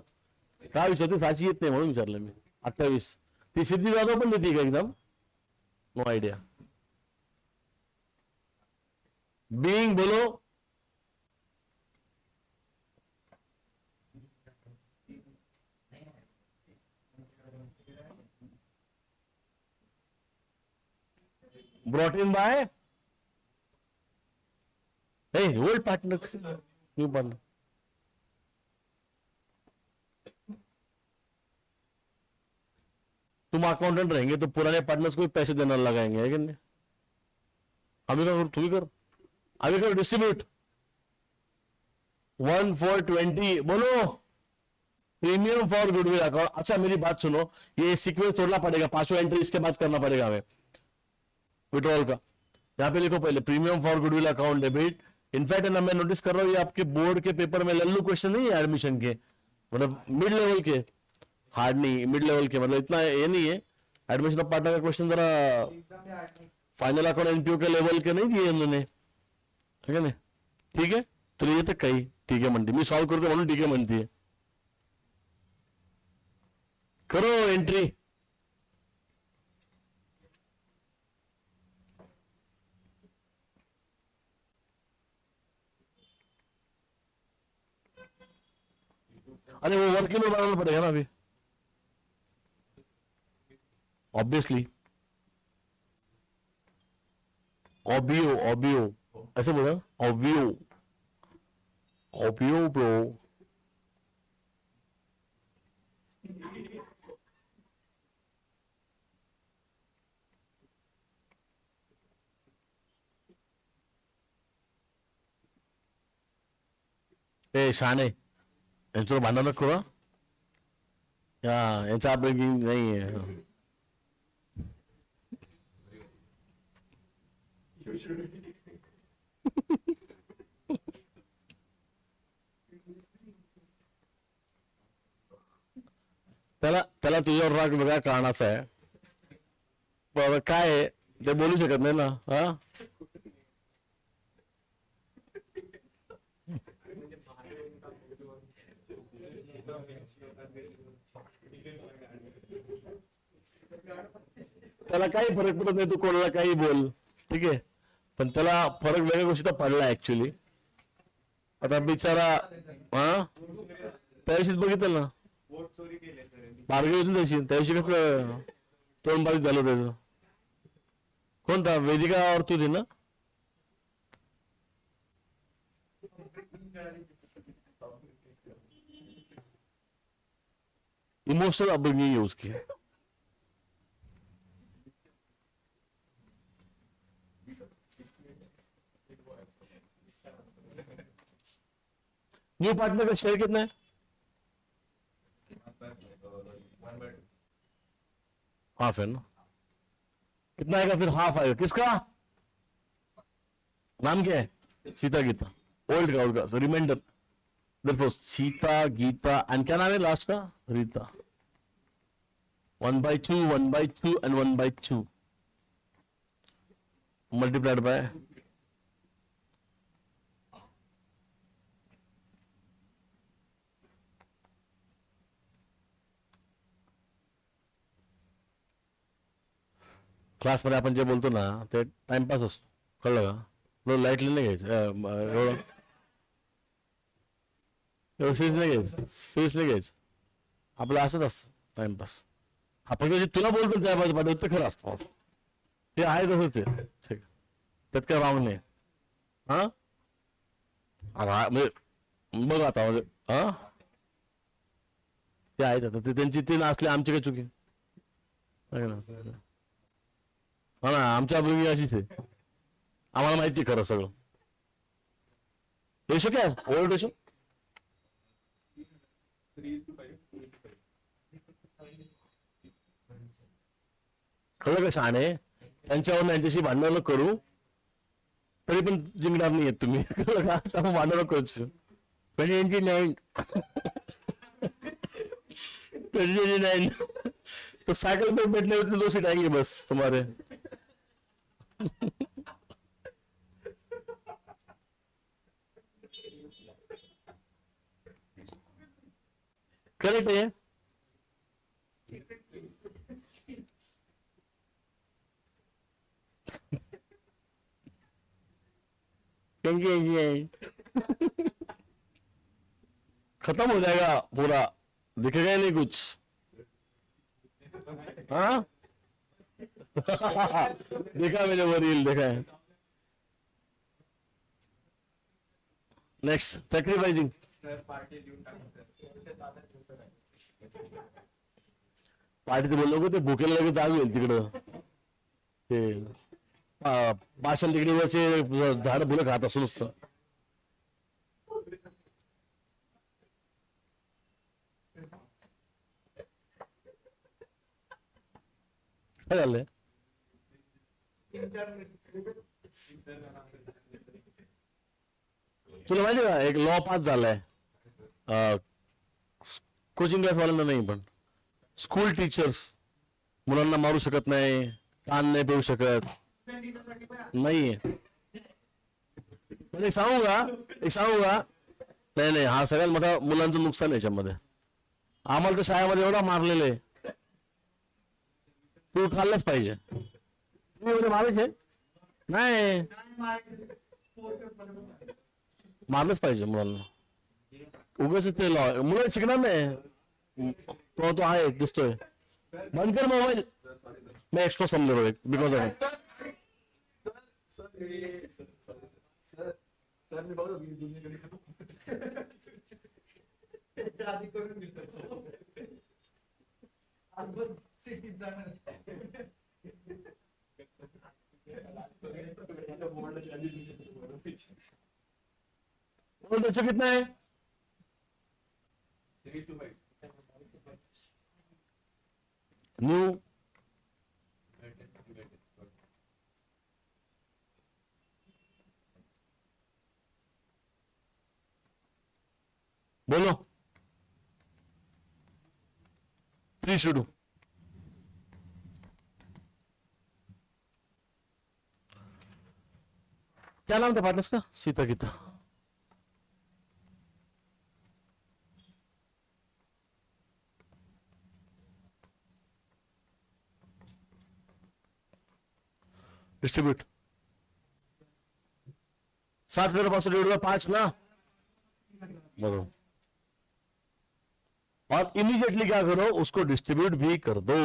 S1: काय विचारते, साची येत नाही म्हणून विचारलं मी। 28 ती सिद्धी जाधव पण देते का एक्झाम? No idea. बीइंग बोलो, brought in by hey old partner, new partner। तुम अकाउंटेंट रहेंगे तो पुराने पार्टनर्स को भी पैसे देना लगाएंगे, है कि नहीं? हमें कर, तू भी कर, आगे करो, डिस्ट्रीब्यूट 1/4/20। बोलो प्रीमियम फॉर गुडविल अकाउंट। अच्छा मेरी बात सुनो, ये सीक्वेंस तोड़ना पड़ेगा, 5 एंट्री इसके बाद करना पड़ेगा हमें विड्रॉल का। यहाँ पे लिखो पहले premium for goodwill account debit. In fact ना मैं नोटिस कर रहा हूँ, ये आपके बोर्ड के पेपर में लल्लू क्वेश्चन नहीं है एडमिशन के, मतलब मिड लेवल के, हार्ड नहीं, मिड लेवल के, मतलब इतना ये नहीं है, एडमिशन ऑफ पार्टनर का क्वेश्चन जरा फाइनल अकाउंट एनपीओ के लेवल के नहीं दिए उन्होंने, ठीक है ना? ठीक आहे, तुला येतं काही? ठीक आहे म्हणते, मी सॉल्व करतो म्हणून ठीक आहे म्हणते. करो एंट्री. अरे वो वर्किंग में बनाना पड़ेगा ना अभी, ऑब्वियसली. ऑबियो ऑबियो ऐसे बोला, ऑबियो ऑबियो ब्रो. ए शाने, यांचं भांडण नको करू हं? यांचा अपब्रिंगिंग नाही आहे. त्याला त्याला तुझ्यावर राग वेगळ्या कारणाचा आहे, पण काय आहे, ते बोलू शकत नाही ना. हा, त्याला काही फरक पडत नाही, तू कोणाला काही बोल, ठीक आहे, पण त्याला फरक वेगळ्या गोष्टीचा पडला ऍक्च्युली. आता बिचारा, हा, त्या दिवशीच बघितलं ना, बारगे होती त्याशी, त्या दिवशी कसं तोंड बारीक झालं त्याचं. कोणता वेदिका और तू थी ना? इमोशनल अपब्रिंगिंग है उसकी. न्यू पार्टनर का शेयर कितना है? हाफ है ना? कितना आएगा फिर? हाफ आएगा. किसका नाम क्या है? सीता गीता. ओल्ड का रिमाइंडर. देखो सीता गीता एंड क्या नाम है लास्ट का? Rita. 1/2 1/2 and 1/2 multiplied by class मध्ये आपण जे बोलतो ना ते टाइमपास असतो, कळलं का? लाईटली नाही घ्यायचं, एवढं सिरियस नाही घ्यायचं, सिरियस नाही घ्यायचं. आपलं असंच असतं टाइमपास. आपण जे तुला बोलतो त्या बाजू पाठवत ते खरं असतं, ते आहे तसंच आहे, ठीक. त्यात काय रॉंग नाही. हा, म्हणजे बघ आता, म्हणजे हा, ते आहेत आता, ते त्यांची ते नसले आमची काही चुकी ना. हा ना, आमच्या भूमी अशीच आहे, आम्हाला माहिती आहे खरं सगळं. रेशो काय ओल्ड रेशो? कळलं का शहाणे? त्यांच्यावर यांच्याशी भांडण करू तरी पण जिंकणार नाही आहेत तुम्ही, कळलं का? त्यामुळे भांडण करू. 29 तो साइकिल पे बैठने उतने 2 सीट आएंगे बस तुम्हारे. करेक्ट है. खत्म हो जाएगा पूरा, दिखेगा ही नहीं कुछ. हाँ देखा मैंने वो रील, देखा है. नेक्स्ट सॅक्रिफायसिंग. पार्टी बोललो ते भुकेला लगेच जाग येईल तिकडं, ते पाषाण तिकडे झाड फुलं खात असू नुसतं. काय झालंय? तुला माहिती का एक लॉ पास झालाय कोचिंग क्लास वाल्यांना नाही पण स्कूल टीचर्स मुलांना मारू शकत नाही, कान नाही पिळू शकत नाहीये. पण एक सांगू का, नाही नाही, हा सगळ्यात मोठा मुलांचं नुकसान आहे याच्यामध्ये. आम्हाला तर शाळेमध्ये एवढा मारलेलं आहे, तू खाल्लंच पाहिजे. तुम्ही मारायचे नाही, मारलंच पाहिजे मुलांना. उगाच ते मुलं शिकणार नाही. तो आहे दिसतोय. बंद कर मोबाईल. मैं एक्स्ट्रा समझ रहा हूँ बिकॉज ऑफ बच्चा कितना है? न्यू बोलो 3 शुरू. क्या नाम था पार्टनर्स का? सीता गीता. डिस्ट्रीब्यूट 7,500 5 ना, बरोबर. और इमीडिएटली क्या करो, उसको डिस्ट्रीब्यूट भी कर दो.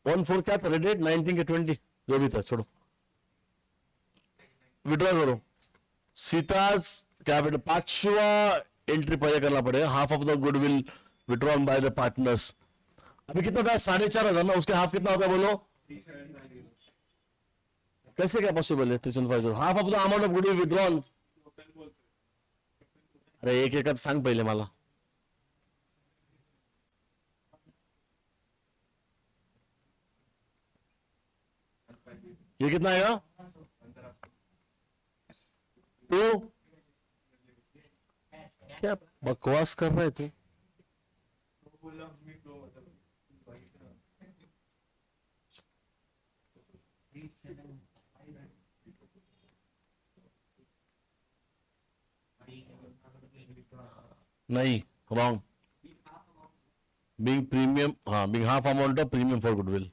S1: 1/4 क्या था रेट? 19 के 20 जो भी था, छोड़ो. विड्रॉ करो. सीताज कैपिटल 5वां एंट्री पहले करना पड़ेगा. Half of the goodwill withdrawn by the partners. अभी कितना था? 4,500 ना. उसके हाफ कितना होता है बोलो? कैसे क्या पॉसिबल है? 350 half of the amount of goodwill withdrawn. अरे एक एक सांग पहिले मला. ये कितना आएगा? तो क्या बकवास कर रहे थे? नहीं, रॉन्ग. बीइंग प्रीमियम, हाँ, being half amount of premium for goodwill.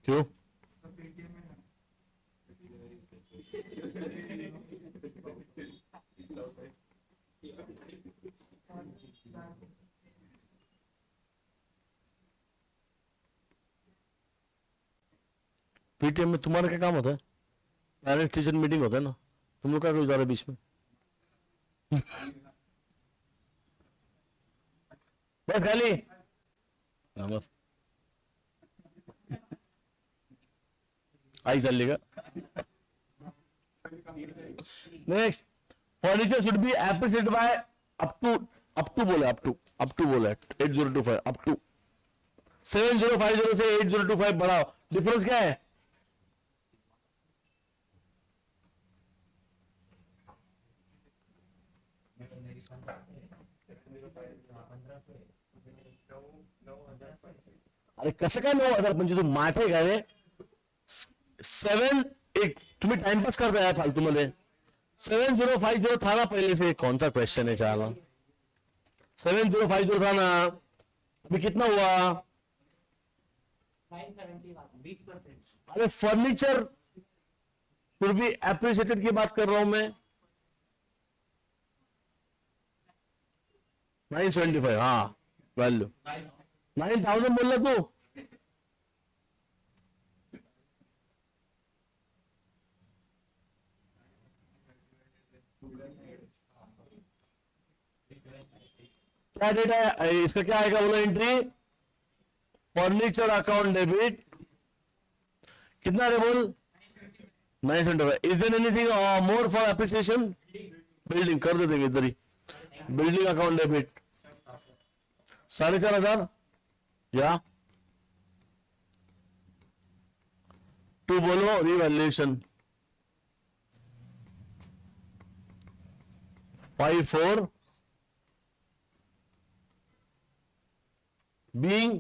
S1: क्यों? पीटीएम में तुम्हारा क्या काम होता है? पेरेंट्स टीचर मीटिंग होता है ना, तुम लोग क्या करो जा रहे बीच में? बस खाली नंबर आई चलेगा. Next, furniture should be appreciated by up to बोले 8025 अप टू 7050 से 8025 बढ़ाओ. डिफरेंस क्या है? अरे कसं काय 9,000? म्हणजे तू माठ आहे का रे? 7 एक तुम्ही टाइमपास करता है फालतू मध्ये. 7050 था ना पहले से. कौन सा क्वेश्चन है? चाला 7050 था ना. अभी कितना हुआ? 20%. अरे फर्नीचर शुड बी एप्रिशिएटेड की बात कर रहा हूं मैं. 975, हाँ वैल्यू 9,000 बोल रहा तू. क्या डेटा है इसका? क्या आएगा बोलो एंट्री? फर्नीचर अकाउंट डेबिट कितना रे बोल? 975. Is there anything more for appreciation? Building कर देंगे इधर ही. बिल्डिंग अकाउंट डेबिट 4,500 या टू बोलो revaluation 5,4 being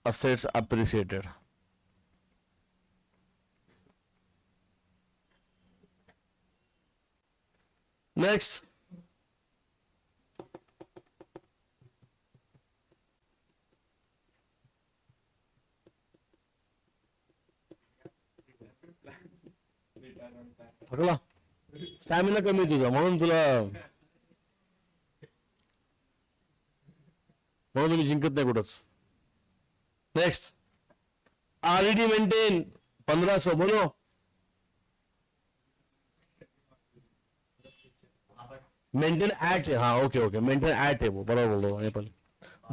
S1: assets appreciated. Next, पकला स्टॅमिना कमी तुझा म्हणून तुम्ही जिंकत नाही कुठंच. नेक्स्ट आरईडी मेंटेन 1,500 बोलो. मेंटेन एट है, हाँ ओके ओके मेंटेन एट है वो बराबर बोल रहा हूँ.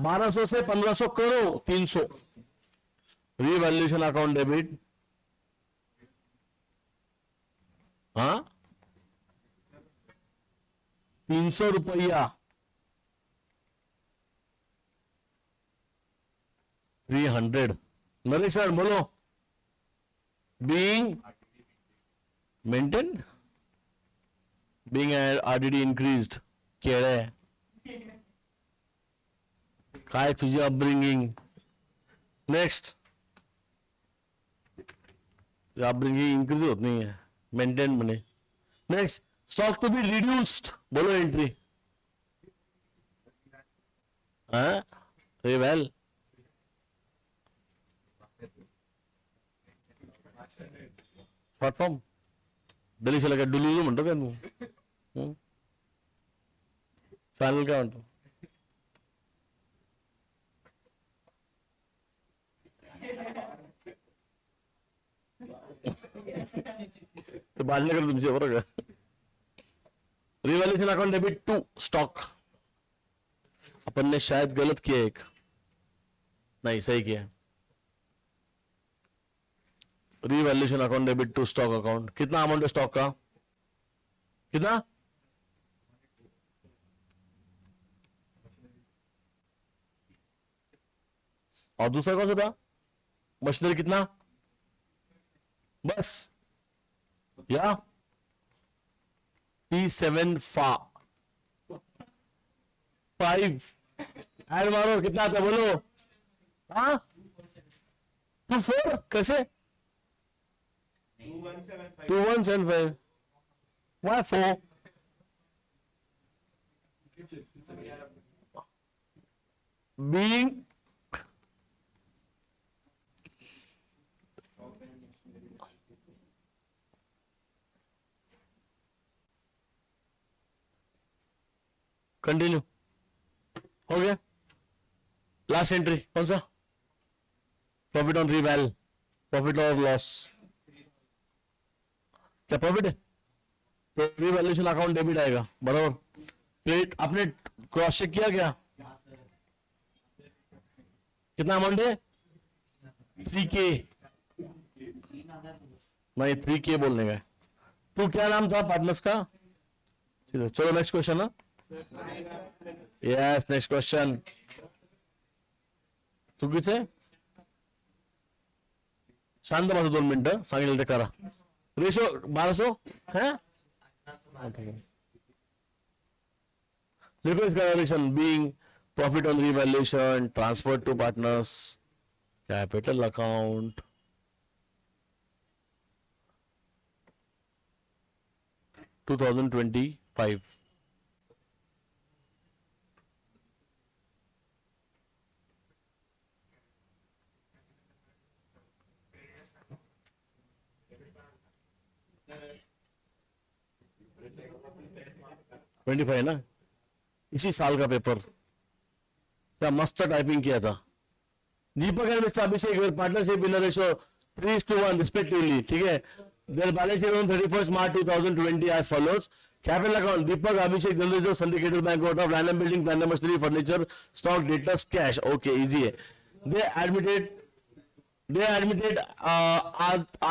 S1: 1,200 से 1,500 करो 300 रिवैल्यूएशन अकाउंट डेबिट. हाँ 300 रुपया 300. नरेश सर बोलो. Being maintain being RDD increased. केळे काय तुझी अपब्रिंगिंग. नेक्स्ट अपब्रिंगिंग इंक्रीज होत नाही है मेंटेन म्हणे. Next stock to be reduced बोलो एंट्री. वेल शॉर्ट फॉर्म दिल्ली लगा डुलू म्हणतो का तू. चालेल काय म्हणतो. बांधले कर तुमचे बरोबर. Revaluation account debit to stock अपन ने शायद गलत किया एक, नहीं सही किया. Revaluation account debit to stock account. कितना अमाउंट है स्टॉक का, कितना. और दूसरा कौन सा था, मशीनरी कितना, बस या P7 5 ऐड मारो कितना आता बोलो. हाँ 2,4 कैसे 2,175 why 4. Being कंटिन्यू हो गया. लास्ट एंट्री कौन सा, प्रॉफिट ऑन रिवैल, प्रॉफिट और लॉस. क्या प्रॉफिट है तो रिवैल्यूएशन अकाउंट डेबिट आएगा बराबर. क्रेडिट आपने क्रॉस चेक किया क्या, कितना अमाउंट है 3K नहीं 3K बोलने का. तो क्या नाम था पार्टनर्स का. चलो नेक्स्ट क्वेश्चन ना. Yes next question. चुकीचं आहे. शांत बसा 2 मिनिटं सांगितलं ते करा. रेशो 1,200 है. Liquid valuation being profit on revaluation, transfer to partners, capital account. $2025. $25 ना, इसी साल का पेपर. क्या मस्त टाइपिंग किया था. Deepak and mister Abhishek partnership in ratio 3:1 respectively. ठीक है. Their balance sheet on 31st March 2020 as follows. Capital account Deepak Abhishek General Reserve Syndicated Bank out of land and building plan number 3 furniture stock debtors cash. Okay, easy है. They admitted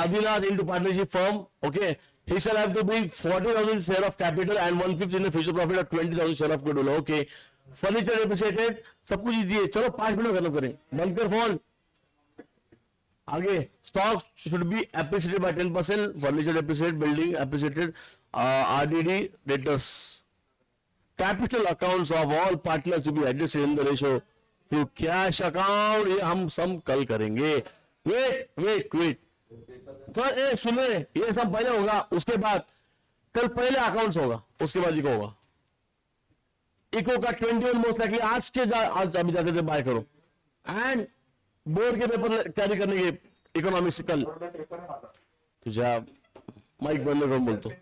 S1: Adinath into partnership firm. Okay, he shall have to bring 40,000 share of capital and 1/5 in the future profit of 20,000 share of goodwill. Okay. Furniture appreciated, सब कुछ इजी है. चलो 5 मिनट में खत्म करें. बंद कर फोन. आगे stock should be appreciated by 10%. Furniture appreciate, building appreciated, RDD debtors. Capital accounts of all partners to be adjusted in the ratio to cash account. ये हम सब कल करेंगे. वेट तो सुन रहे, ये सब पहले होगा, उसके बाद कल पहले अकाउंट्स होगा, उसके बाद इको होगा. इको का 21 मोस्ट लाइकली आज अभी जाकर बाय करो. एंड बोर्ड के पेपर कैरी करने के इकोनॉमिक्स कल तुझा माइक बंद करो बोलतो.